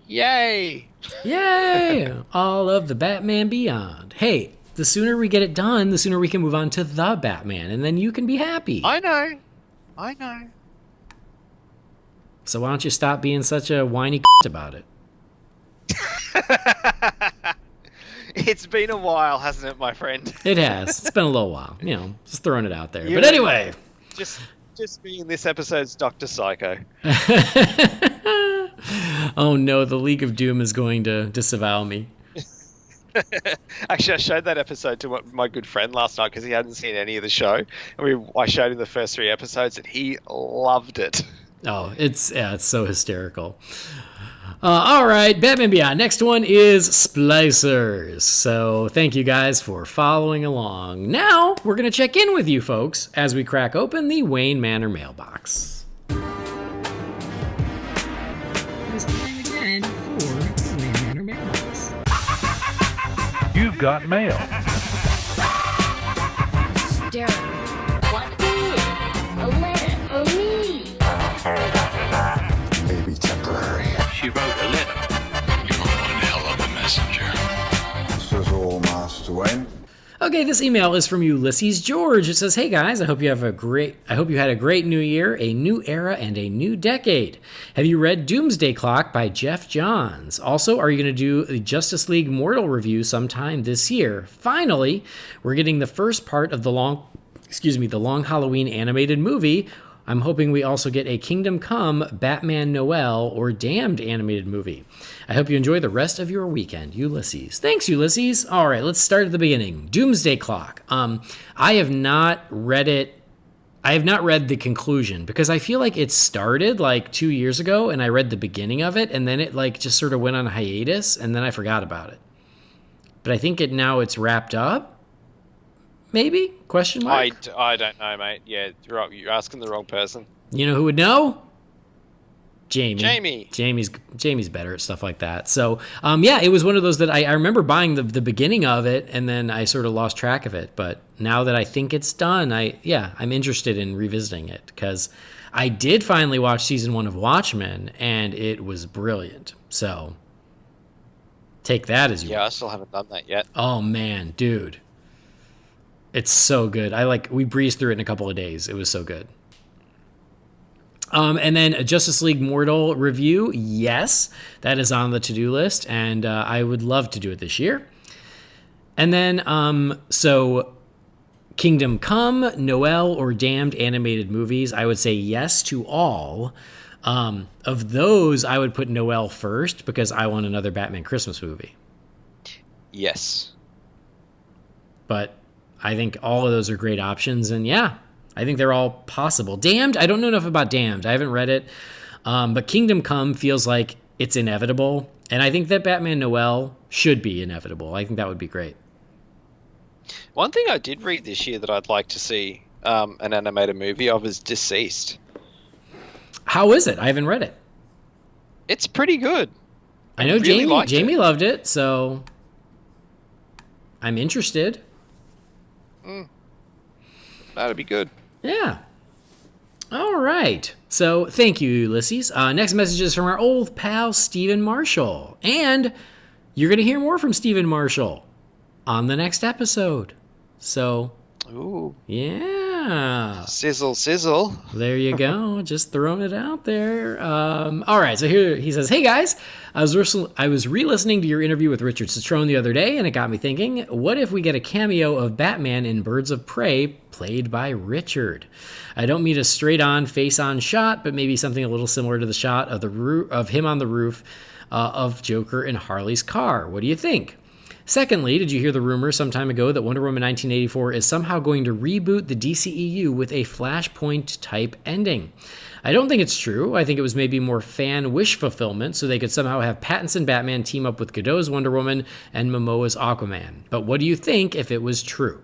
yay! Yay! All of the Batman Beyond. Hey, the sooner we get it done, the sooner we can move on to the Batman, and then you can be happy. I know. So why don't you stop being such a whiny about it? It's been a while, hasn't it, my friend? It has. It's been a little while. You know, just throwing it out there. But anyway. Just being this episode's Dr. Psycho. Oh no, the League of Doom is going to disavow me. Actually, I showed that episode to my good friend last night because he hadn't seen any of the show. And I showed him the first 3 episodes and he loved it. Oh, it's so hysterical. All right, Batman Beyond. Next one is Splicers. So thank you guys for following along. Now we're going to check in with you folks as we crack open the Wayne Manor mailbox. It's time again for the Wayne Manor mailbox. You've got mail. Darren, what is a letter for me? Maybe temporary. She wrote a letter. You're one hell of a messenger. This is all, Master Wayne. Okay, this email is from Ulysses George. It says, "Hey guys, I hope you had a great new year, a new era, and a new decade. Have you read Doomsday Clock by Jeff Johns? Also, are you going to do the Justice League Mortal review sometime this year? Finally, we're getting the first part of the long Halloween animated movie. I'm hoping we also get a Kingdom Come, Batman Noel, or Damned animated movie. I hope you enjoy the rest of your weekend, Ulysses." Thanks, Ulysses. All right, let's start at the beginning. Doomsday Clock. I have not read it. I have not read the conclusion because I feel like it started like 2 years ago and I read the beginning of it and then it like just sort of went on hiatus and then I forgot about it. But I think it's wrapped up. Maybe? Question mark? I don't know, mate. Yeah, you're asking the wrong person. You know who would know? Jamie. Jamie. Jamie's better at stuff like that. So, yeah, it was one of those that I remember buying the beginning of it, and then I sort of lost track of it. But now that I think it's done, I'm interested in revisiting it because I did finally watch season 1 of Watchmen, and it was brilliant. So, take that as you Yeah, I still haven't done that yet. Oh, man, dude. It's so good. We breezed through it in a couple of days. It was so good. And then a Justice League Mortal review. Yes, that is on the to-do list, and I would love to do it this year. And then, so Kingdom Come, Noel, or Damned animated movies, I would say yes to all. Of those, I would put Noel first because I want another Batman Christmas movie. Yes. But I think all of those are great options, and yeah, I think they're all possible. Damned, I don't know enough about Damned. I haven't read it, but Kingdom Come feels like it's inevitable, and I think that Batman Noel should be inevitable. I think that would be great. One thing I did read this year that I'd like to see an animated movie of is Deceased. How is it? I haven't read it. It's pretty good. I know really Jamie loved it, so I'm interested. That'd be good. Yeah. All right. So thank you, Ulysses. Next message is from our old pal, Stephen Marshall. And you're going to hear more from Stephen Marshall on the next episode. So, Ooh. Yeah. Sizzle, sizzle. There you go. Just throwing it out there. All right. So here he says, "Hey guys, I was re-listening to your interview with Richard Citrone the other day, and it got me thinking, what if we get a cameo of Batman in Birds of Prey played by Richard? I don't mean a straight-on, face-on shot, but maybe something a little similar to the shot of of him on the roof of Joker in Harley's car. What do you think? Secondly, did you hear the rumor some time ago that Wonder Woman 1984 is somehow going to reboot the DCEU with a Flashpoint-type ending? I don't think it's true. I think it was maybe more fan wish fulfillment so they could somehow have Pattinson Batman team up with Godot's Wonder Woman and Momoa's Aquaman. But what do you think if it was true?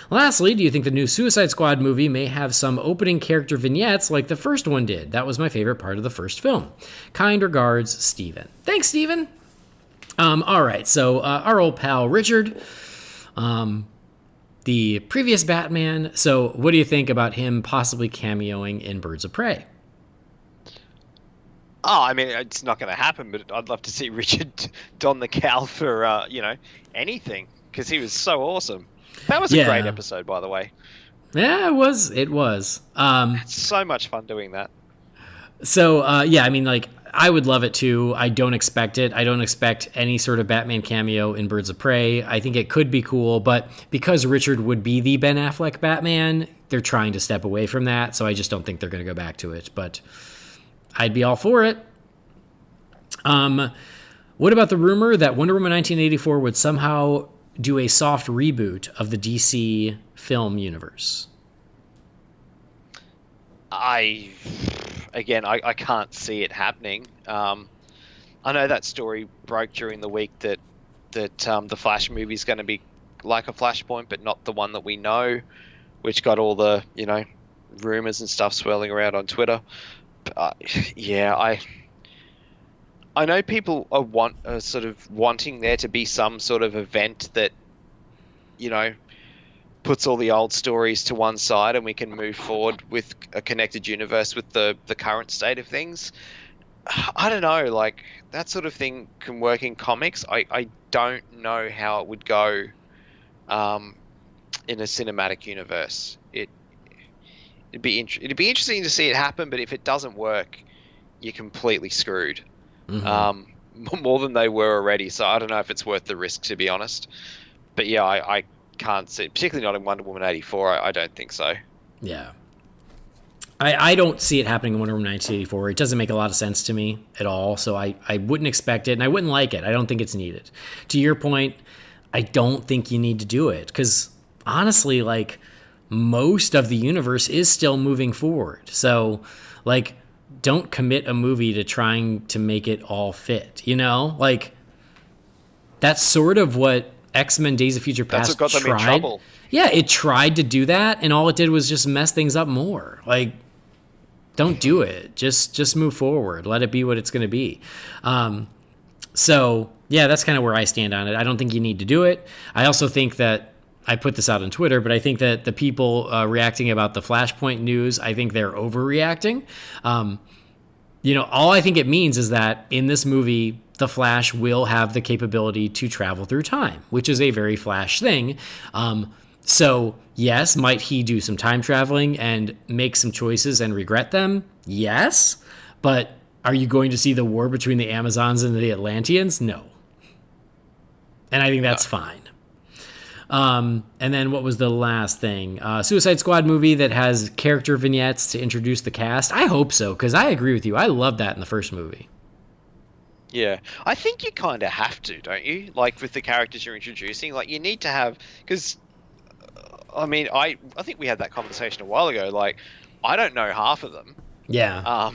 Lastly, do you think the new Suicide Squad movie may have some opening character vignettes like the first one did? That was my favorite part of the first film. Kind regards, Steven." Thanks, Steven. All right, so our old pal Richard, the previous Batman. So what do you think about him possibly cameoing in Birds of Prey? Oh, I mean, it's not going to happen, but I'd love to see Richard don the cowl for, anything, because he was so awesome. That was a great episode, by the way. Yeah, it was. It's so much fun doing that. So, I mean, like, I would love it too. I don't expect it. I don't expect any sort of Batman cameo in Birds of Prey. I think it could be cool, but because Richard would be the Ben Affleck Batman, they're trying to step away from that, so I just don't think they're going to go back to it, but I'd be all for it. What about the rumor that Wonder Woman 1984 would somehow do a soft reboot of the DC film universe? I can't see it happening. I know that story broke during the week that the Flash movie is going to be like a Flashpoint, but not the one that we know, which got all the rumors and stuff swirling around on Twitter. But, I know people are sort of wanting there to be some sort of event that puts all the old stories to one side and we can move forward with a connected universe with the current state of things. I don't know, like, that sort of thing can work in comics. I don't know how it would go in a cinematic universe. It'd be interesting to see it happen, but if it doesn't work, you're completely screwed. Mm-hmm. More than they were already, so I don't know if it's worth the risk, to be honest. But yeah, I can't see, particularly not in Wonder Woman 84. I don't think so. Yeah. I don't see it happening in Wonder Woman 1984. It doesn't make a lot of sense to me at all, so I wouldn't expect it, and I wouldn't like it. I don't think it's needed. To your point, I don't think you need to do it, because honestly, like, most of the universe is still moving forward. So, like, don't commit a movie to trying to make it all fit, Like, that's sort of what X-Men Days of Future Past That's what got them in trouble. Yeah, it tried to do that, and all it did was just mess things up more. Like, don't do it. Just move forward. Let it be what it's going to be. So, yeah, that's kind of where I stand on it. I don't think you need to do it. I also think that, I put this out on Twitter, but I think that the people reacting about the Flashpoint news, I think they're overreacting. All I think it means is that in this movie, the Flash will have the capability to travel through time, which is a very Flash thing. So, yes, might he do some time traveling and make some choices and regret them? Yes. But are you going to see the war between the Amazons and the Atlanteans? No. And I think that's fine. And then what was the last thing? Suicide Squad movie that has character vignettes to introduce the cast. I hope so, because I agree with you. I loved that in the first movie. Yeah, I think you kind of have to, don't you? Like, with the characters you're introducing, like, you need to have, because, I mean, I think we had that conversation a while ago. Like, I don't know half of them. Yeah.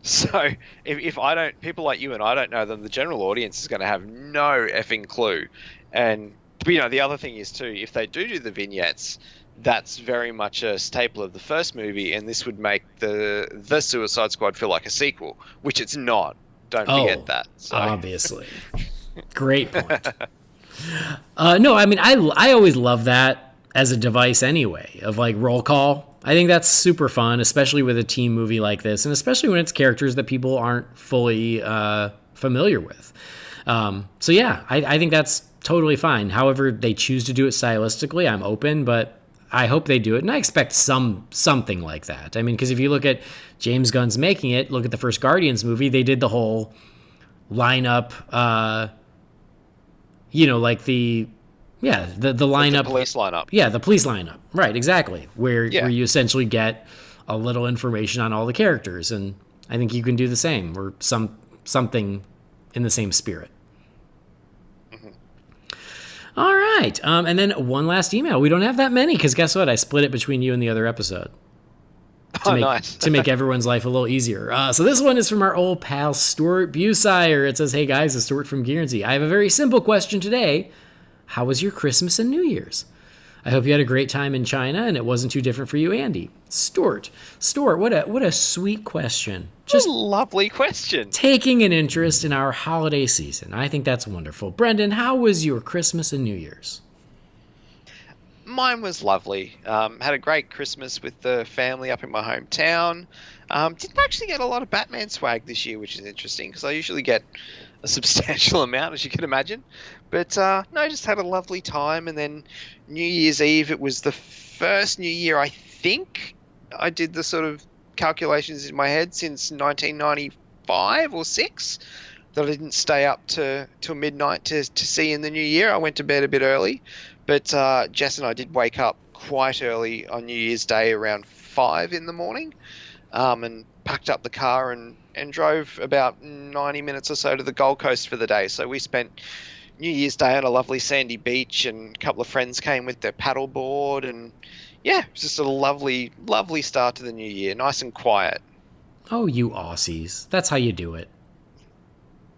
So if I don't, people like you and I don't know them, the general audience is going to have no effing clue. And the other thing is too, if they do the vignettes, that's very much a staple of the first movie, and this would make the Suicide Squad feel like a sequel, which it's not. Don't forget that. So. Obviously. Great point. No, I mean, I always love that as a device anyway, of like roll call. I think that's super fun, especially with a team movie like this, and especially when it's characters that people aren't fully familiar with. So yeah, I think that's totally fine. However they choose to do it stylistically, I'm open, but I hope they do it, and I expect something like that. I mean, because if you look at James Gunn's making it, look at the first Guardians movie, they did the whole lineup, like the lineup. The police lineup. Yeah, the police lineup. Right, exactly. Where you essentially get a little information on all the characters, and I think you can do the same, or something in the same spirit. All right. And then one last email. We don't have that many because guess what? I split it between you and the other episode. Nice. To make everyone's life a little easier. So this one is from our old pal, Stuart Busire. It says, hey guys, it's Stuart from Guernsey. I have a very simple question today. How was your Christmas and New Year's? I hope you had a great time in China and it wasn't too different for you, Andy. Stuart, what a sweet question. Just a lovely question. Taking an interest in our holiday season. I think that's wonderful. Brendan, how was your Christmas and New Year's? Mine was lovely. Had a great Christmas with the family up in my hometown. Didn't actually get a lot of Batman swag this year, which is interesting because I usually get a substantial amount, as you can imagine. But no, just had a lovely time. And then New Year's Eve, it was the first New Year I think I did the sort of calculations in my head since 1995 or 6 that I didn't stay up till midnight to see in the new year. I went to bed a bit early, but Jess and I did wake up quite early on New Year's Day around 5 in the morning, and packed up the car and drove about 90 minutes or so to the Gold Coast for the day. So we spent New Year's Day on a lovely sandy beach, and a couple of friends came with their paddleboard, and yeah, it was just a lovely, lovely start to the new year. Nice and quiet. Oh, you Aussies. That's how you do it.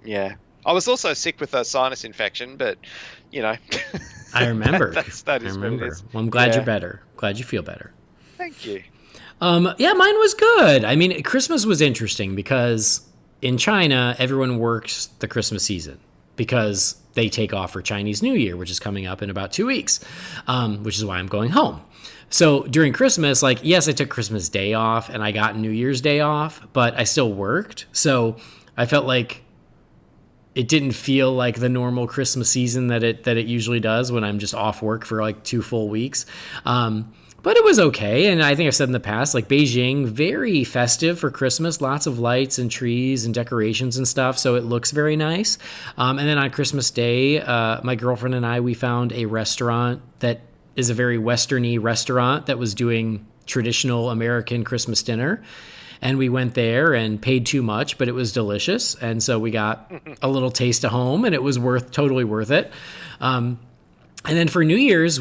Yeah. I was also sick with a sinus infection, but, I remember. that is what it is. Well, I'm glad you're better. Glad you feel better. Thank you. Yeah, mine was good. I mean, Christmas was interesting because in China, everyone works the Christmas season because they take off for Chinese New Year, which is coming up in about 2 weeks, which is why I'm going home. So during Christmas, yes, I took Christmas Day off and I got New Year's Day off, but I still worked. So I felt like it didn't feel like the normal Christmas season that it usually does when I'm just off work for 2 full weeks. But it was okay. And I think I've said in the past, Beijing, very festive for Christmas, lots of lights and trees and decorations and stuff. So it looks very nice. And then on Christmas Day, my girlfriend and I, we found a restaurant that is a very Western-y restaurant that was doing traditional American Christmas dinner. And we went there and paid too much, but it was delicious. And so we got a little taste of home, and it was totally worth it. And then for New Year's,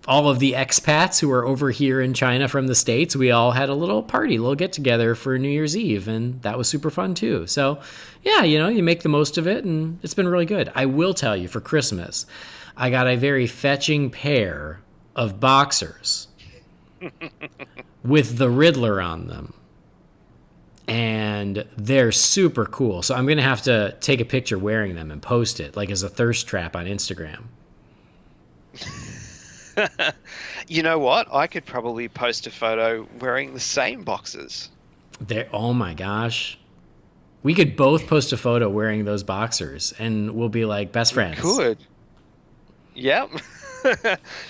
all of the expats who are over here in China from the States, we all had a little party, a little get-together for New Year's Eve, and that was super fun too. So, yeah, you make the most of it, and it's been really good. I will tell you, for Christmas, I got a very fetching pair of boxers with the Riddler on them. And they're super cool. So I'm going to have to take a picture wearing them and post it, as a thirst trap on Instagram. You know what? I could probably post a photo wearing the same boxers. Oh my gosh. We could both post a photo wearing those boxers and we'll be best friends. We could. Yep.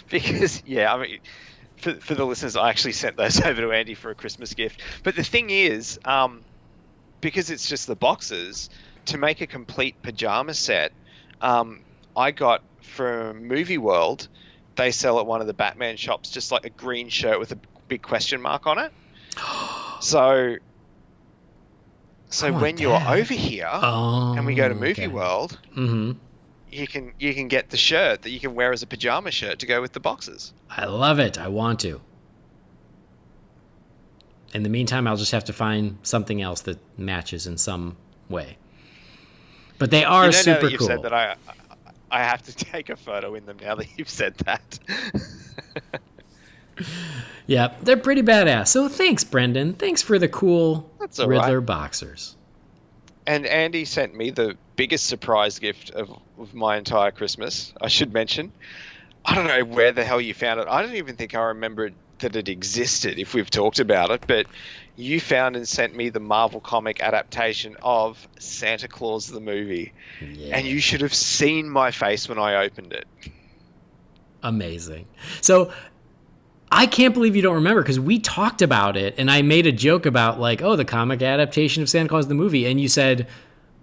Because, for the listeners, I actually sent those over to Andy for a Christmas gift. But the thing is, because it's just the boxers, to make a complete pajama set, I got from Movie World, they sell at one of the Batman shops just a green shirt with a big question mark on it. So when you're over here and we go to Movie World, you can get the shirt that you can wear as a pajama shirt to go with the boxers. I love it. I want to. In the meantime, I'll just have to find something else that matches in some way. But they are super now that you've cool. Said that I have to take a photo in them now that you've said that. Yeah, they're pretty badass. So thanks, Brendan. Thanks for the cool Riddler boxers. And Andy sent me the biggest surprise gift of my entire Christmas, I should mention. I don't know where the hell you found it. I don't even think I remembered that it existed if we've talked about it, but you found and sent me the Marvel comic adaptation of Santa Claus the movie. Yeah. And you should have seen my face when I opened it. Amazing. So I can't believe you don't remember, because we talked about it and I made a joke about like, oh, the comic adaptation of Santa Claus the movie. And you said,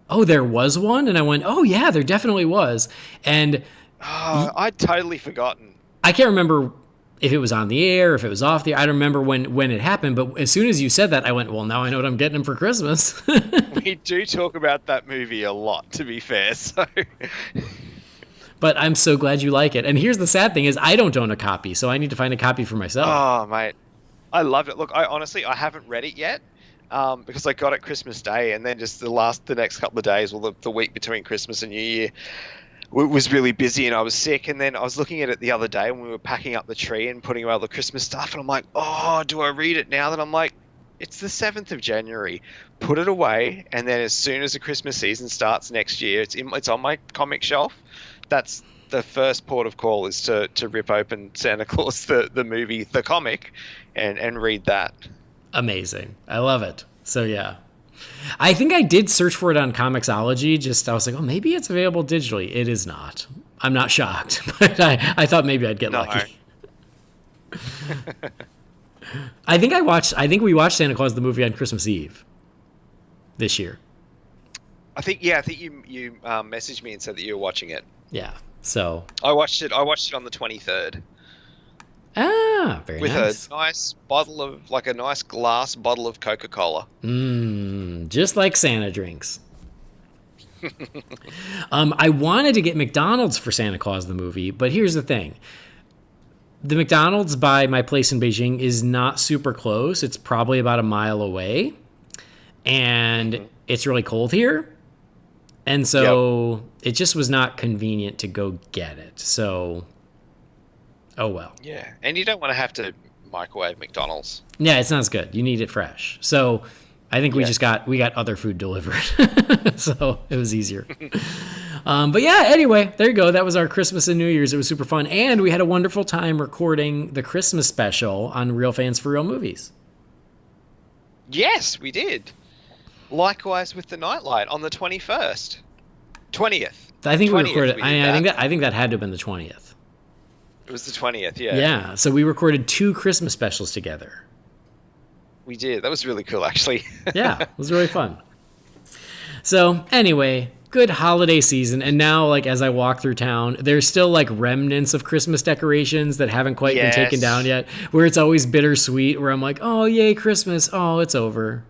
oh, there was one? And I went, oh yeah, there definitely was. And I'd totally forgotten. I can't remember if it was on the air, if it was off the air. I don't remember when it happened, but as soon as you said that, I went, well, now I know what I'm getting him for Christmas. We do talk about that movie a lot, to be fair, so... But I'm so glad you like it. And here's the sad thing is I don't own a copy, so I need to find a copy for myself. Oh, mate. I loved it. Look, I haven't read it yet, because I got it Christmas Day, and then just the next couple of days, well, the week between Christmas and New Year, was really busy and I was sick. And then I was looking at it the other day when we were packing up the tree and putting away all the Christmas stuff, and I'm like, oh, do I read it now? Then I'm like, it's the 7th of January. Put it away, and then as soon as the Christmas season starts next year, it's on my comic shelf. That's the first port of call, is to rip open Santa Claus the movie, the comic, and read that. Amazing. I love it. So yeah. I think I did search for it on Comixology. I was like, oh, maybe it's available digitally. It is not. I'm not shocked, but I thought maybe I'd get lucky. I think we watched Santa Claus the movie on Christmas Eve this year. I think you messaged me and said that you were watching it. Yeah. So I watched it on the 23rd. Ah, very with nice. With a nice bottle of, like a nice glass bottle of Coca-Cola. Just like Santa drinks. I wanted to get McDonald's for Santa Claus the movie, but here's the thing. The McDonald's by my place in Beijing is not super close. It's probably about a mile away. And it's really cold here. And so it just was not convenient to go get it. So, oh well. Yeah, and you don't want to have to microwave McDonald's. Yeah, it's not as good. You need it fresh. So I think we got other food delivered. So it was easier. But yeah, anyway, there you go. That was our Christmas and New Year's. It was super fun. And we had a wonderful time recording the Christmas special on Real Fans for Real Movies. Yes, we did. Likewise with the Nightlight on the 20th. I think we recorded. I think that had to have been the 20th. It was the 20th, yeah. Yeah, so we recorded 2 Christmas specials together. We did. That was really cool, actually. Yeah, it was really fun. So anyway, good holiday season. And now, like, as I walk through town, there's still like remnants of Christmas decorations that haven't quite been taken down yet, where it's always bittersweet, where I'm like, oh, yay, Christmas. Oh, it's over.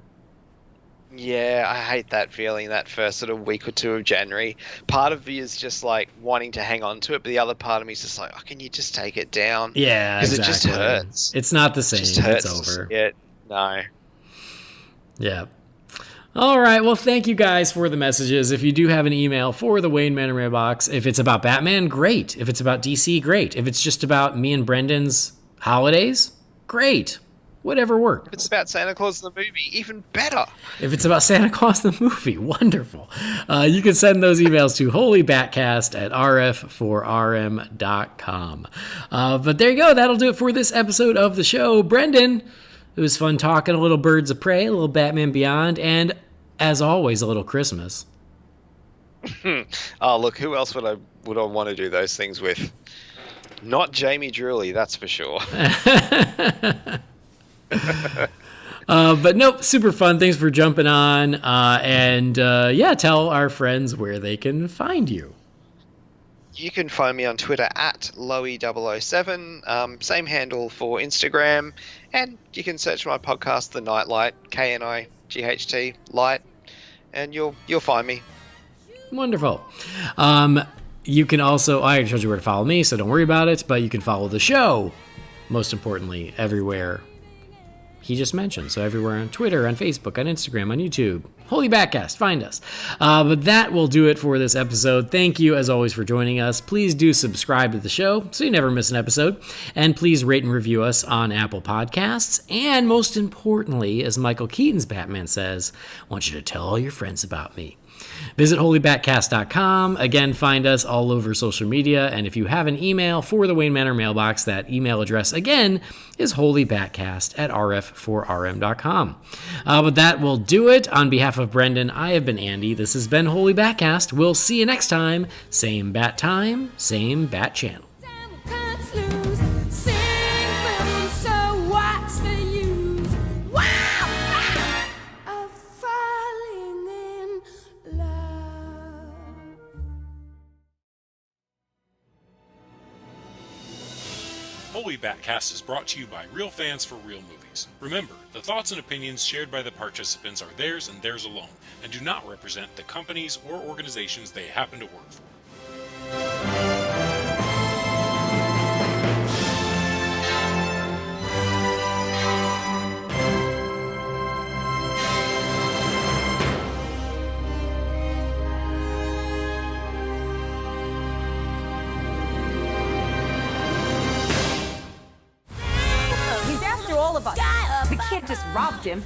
Yeah, I hate that feeling, that first sort of week or two of January. Part of me is just like wanting to hang on to it, but the other part of me is just like, oh, can you just take it down? Yeah, exactly. Because it just hurts. It's not the same. It just hurts. It's over. No. Yeah. All right. Well, thank you guys for the messages. If you do have an email for the Wayne Manor Mailbox, if it's about Batman, great. If it's about DC, great. If it's just about me and Brendan's holidays, great. Whatever works. If it's about Santa Claus the movie, even better. If it's about Santa Claus the movie, wonderful. You can send those emails to holybatcast@rf4rm.com. But there you go. That'll do it for this episode of the show. Brendan, it was fun talking a little Birds of Prey, a little Batman Beyond, and as always, a little Christmas. Oh, look, who else would I want to do those things with? Not Jamie Drewley, that's for sure. But nope, super fun. Thanks for jumping on. Tell our friends where they can find you. You can find me on Twitter at Loey007, same handle for Instagram, and you can search my podcast, The Nightlight, KNIGHT Light, and you'll find me. Wonderful. You can also, I already told you where to follow me, so don't worry about it, but you can follow the show, most importantly, everywhere he just mentioned. So everywhere on Twitter, on Facebook, on Instagram, on YouTube. Holy BatCast, find us. But that will do it for this episode. Thank you, as always, for joining us. Please do subscribe to the show so you never miss an episode. And please rate and review us on Apple Podcasts. And most importantly, as Michael Keaton's Batman says, I want you to tell all your friends about me. Visit holybatcast.com. Again, find us all over social media. And if you have an email for the Wayne Manor mailbox, that email address again is holybatcast@rf4rm.com. But that will do it. On behalf of Brendan, I have been Andy. This has been Holy BatCast. We'll see you next time. Same bat time, same bat channel. Holy BatCast is brought to you by real fans for real movies. Remember, the thoughts and opinions shared by the participants are theirs and theirs alone, and do not represent the companies or organizations they happen to work for. We can't just robbed him.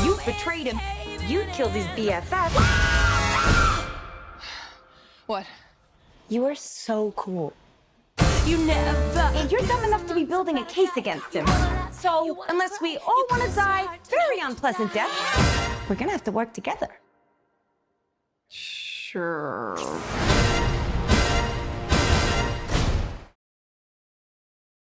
You betrayed him. You killed his BFF. What? You are so cool. You never. And you're dumb enough to be building a case against him. So, unless we all want to die very unpleasant death, we're gonna have to work together. Sure.